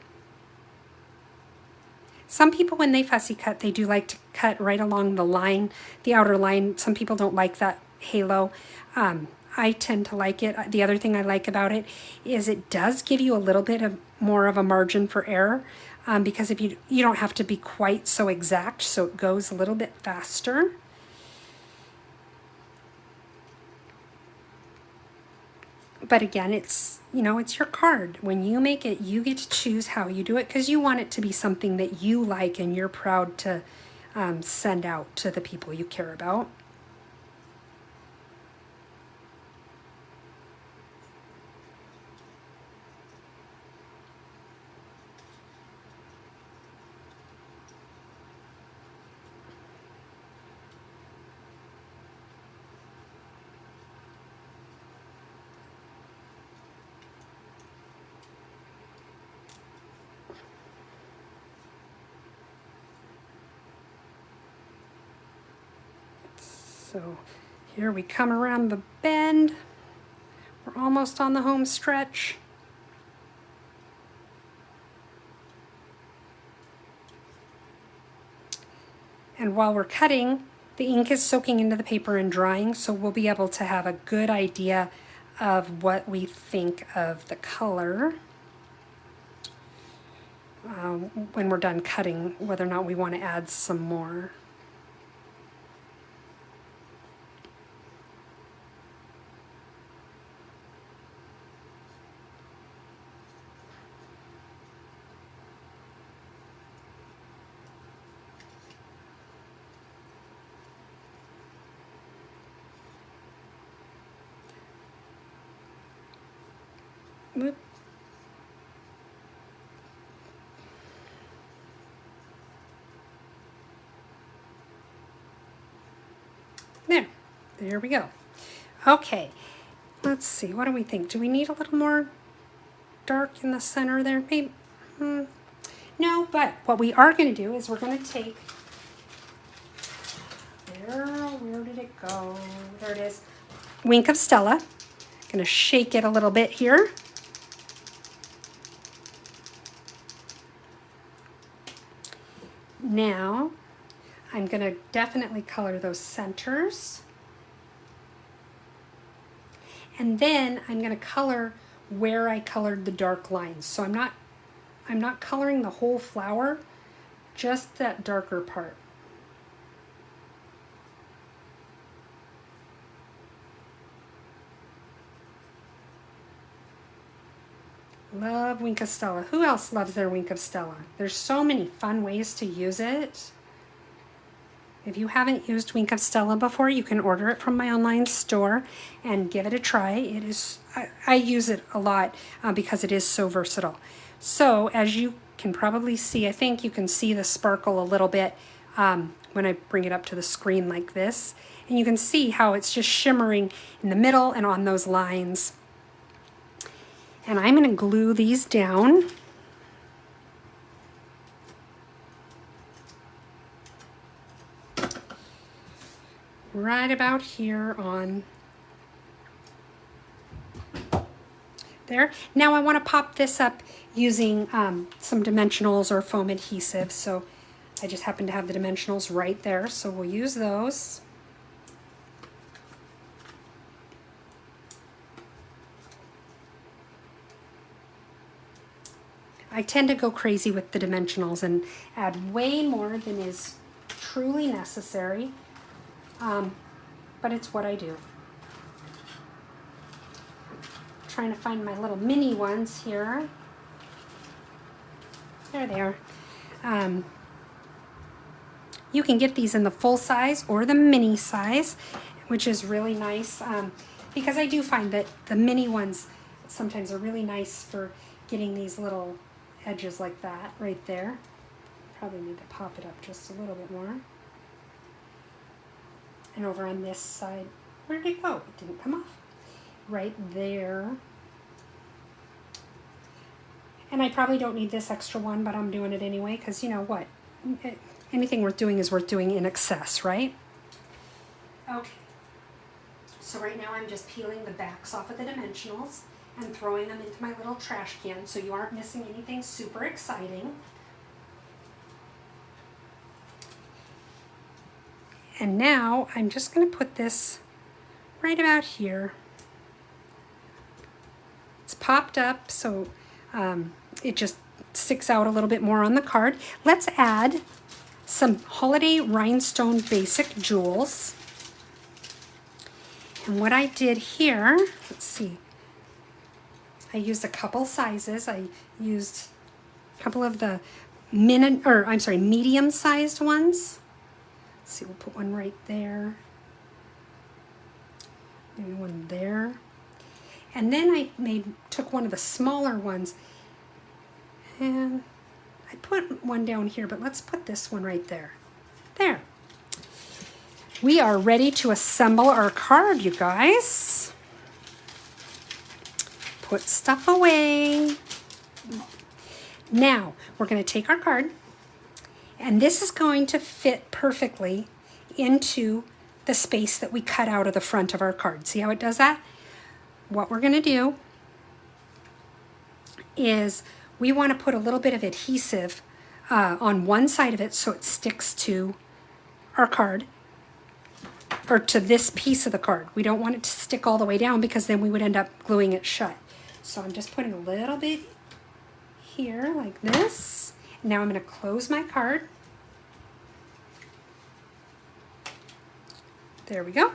A: Some people, when they fussy cut, they do like to cut right along the line, the outer line. Some people don't like that halo. I tend to like it. The other thing I like about it is it does give you a little bit of more of a margin for error, because if you don't have to be quite so exact, so it goes a little bit faster. But again, it's, you know, it's your card. When you make it, you get to choose how you do it, because you want it to be something that you like and you're proud to send out to the people you care about. So here we come around the bend. We're almost on the home stretch. And while we're cutting, the ink is soaking into the paper and drying, so we'll be able to have a good idea of what we think of the color when we're done cutting, whether or not we want to add some more. Whoop. There we go. Okay, let's see, what do we think? Do we need a little more dark in the center there? Maybe, no, but what we are going to do is we're going to take, where did it go? There it is. Wink of Stella. Going to shake it a little bit here. Now, I'm going to definitely color those centers. And then I'm going to color where I colored the dark lines. So I'm not coloring the whole flower, just that darker part. Love Wink of Stella. Who else loves their Wink of Stella? There's so many fun ways to use it. If you haven't used Wink of Stella before, you can order it from my online store and give it a try. It is, I use it a lot because it is so versatile. So as you can probably see, I think you can see the sparkle a little bit when I bring it up to the screen like this. And you can see how it's just shimmering in the middle and on those lines. And I'm going to glue these down. Right about here on there. Now I want to pop this up using some dimensionals or foam adhesive. So I just happen to have the dimensionals right there. So we'll use those. I tend to go crazy with the dimensionals and add way more than is truly necessary. But it's what I do. Trying to find my little mini ones here. There they are. You can get these in the full size or the mini size, which is really nice because I do find that the mini ones sometimes are really nice for getting these little edges like that right there. Probably need to pop it up just a little bit more. And over on this side, where did it go? It didn't come off. Right there. And I probably don't need this extra one, but I'm doing it anyway, because you know what? Anything worth doing is worth doing in excess, right? Okay. So right now I'm just peeling the backs off of the dimensionals and throwing them into my little trash can so you aren't missing anything super exciting. And now I'm just going to put this right about here. It's popped up, so it just sticks out a little bit more on the card. Let's add some holiday rhinestone basic jewels. And what I did here, let's see, I used a couple sizes. I used a couple of the medium-sized ones. Let's see, we'll put one right there. Maybe one there. And then I took one of the smaller ones and I put one down here, but let's put this one right there. There. We are ready to assemble our card, you guys. Put stuff away. Now, we're going to take our card, and this is going to fit perfectly into the space that we cut out of the front of our card. See how it does that? What we're going to do is we want to put a little bit of adhesive on one side of it so it sticks to our card, or to this piece of the card. We don't want it to stick all the way down because then we would end up gluing it shut. So I'm just putting a little bit here like this. Now I'm going to close my card. There we go.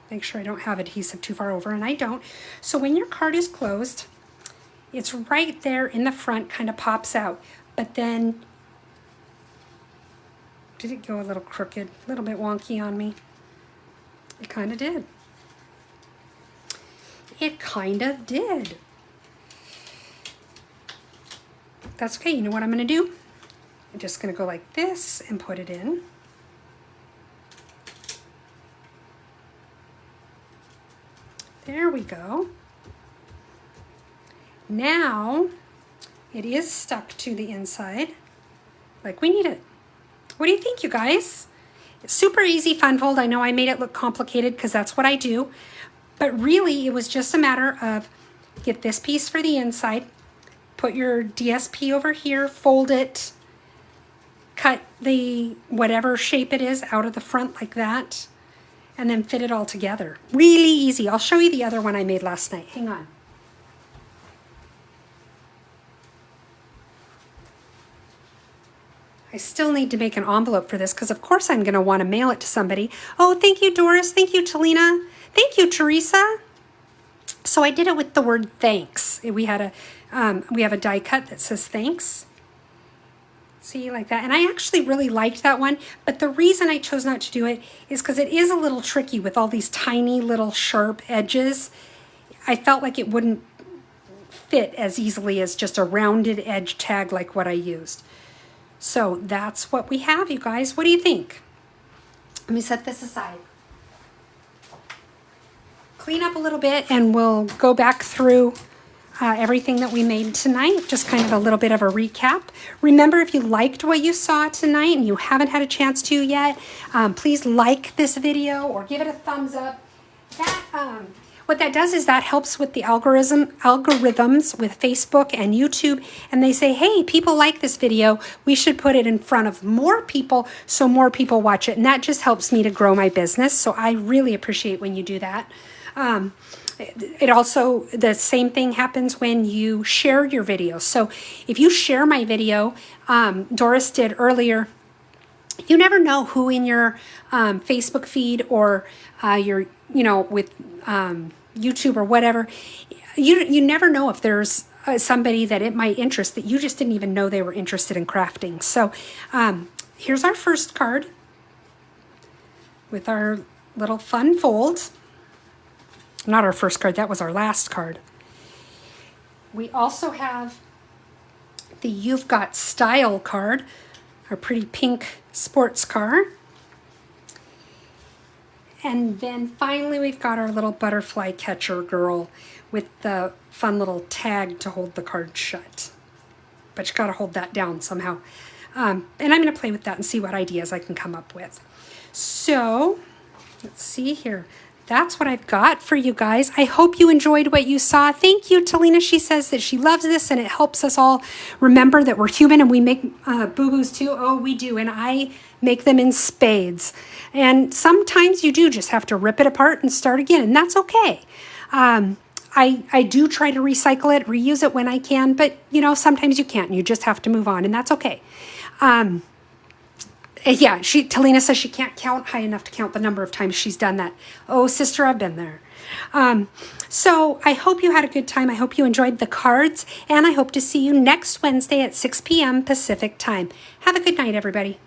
A: Make sure I don't have adhesive too far over, and I don't. So when your card is closed, it's right there in the front, kind of pops out. But then, did it go a little crooked, a little bit wonky on me? It kind of did. It kind of did. That's okay. You know what I'm going to do? I'm just going to go like this and put it in. There we go. Now it is stuck to the inside like we need it. What do you think, you guys? It's super easy fun fold. I know I made it look complicated because that's what I do, but really it was just a matter of get this piece for the inside, put your DSP over here, fold it, cut the whatever shape it is out of the front like that, and then fit it all together. Really easy. I'll show you the other one I made last night. Hang on. I still need to make an envelope for this because of course I'm going to want to mail it to somebody. Oh, thank you, Doris. Thank you, Talina. Thank you, Teresa. So I did it with the word thanks. We have a die cut that says thanks. See, like that. And I actually really liked that one, but the reason I chose not to do it is because it is a little tricky with all these tiny little sharp edges. I felt like it wouldn't fit as easily as just a rounded edge tag like what I used. So that's what we have, you guys. What do you think? Let me set this aside. Clean up a little bit and we'll go back through everything that we made tonight, just kind of a little bit of a recap. Remember, if you liked what you saw tonight and you haven't had a chance to yet, please like this video or give it a thumbs up. What that does is that helps with the algorithms with Facebook and YouTube, and they say, hey, people like this video, we should put it in front of more people so more people watch it, and that just helps me to grow my business, so I really appreciate when you do that. It also, the same thing happens when you share your videos. So if you share my video, Doris did earlier, you never know who in your Facebook feed or your, with YouTube or whatever, you never know if there's somebody that it might interest that you just didn't even know they were interested in crafting. So here's our first card with our little fun fold. Not our first card, that was our last card. We also have the You've Got Style card, our pretty pink sports car. And then finally we've got our little butterfly catcher girl with the fun little tag to hold the card shut. But you gotta hold that down somehow. And I'm gonna play with that and see what ideas I can come up with. So, let's see here. that's what I've got for you guys. I hope you enjoyed what you saw. Thank you, Talina. She says that she loves this and it helps us all remember that we're human and we make boo-boos too. Oh, we do. And I make them in spades. And sometimes you do just have to rip it apart and start again, and that's okay. I do try to recycle it, reuse it when I can, but you know, sometimes you can't and you just have to move on, and that's okay. Yeah, Talina says she can't count high enough to count the number of times she's done that. Oh, sister, I've been there. So I hope you had a good time. I hope you enjoyed the cards, and I hope to see you next Wednesday at 6 p.m. Pacific time. Have a good night, everybody.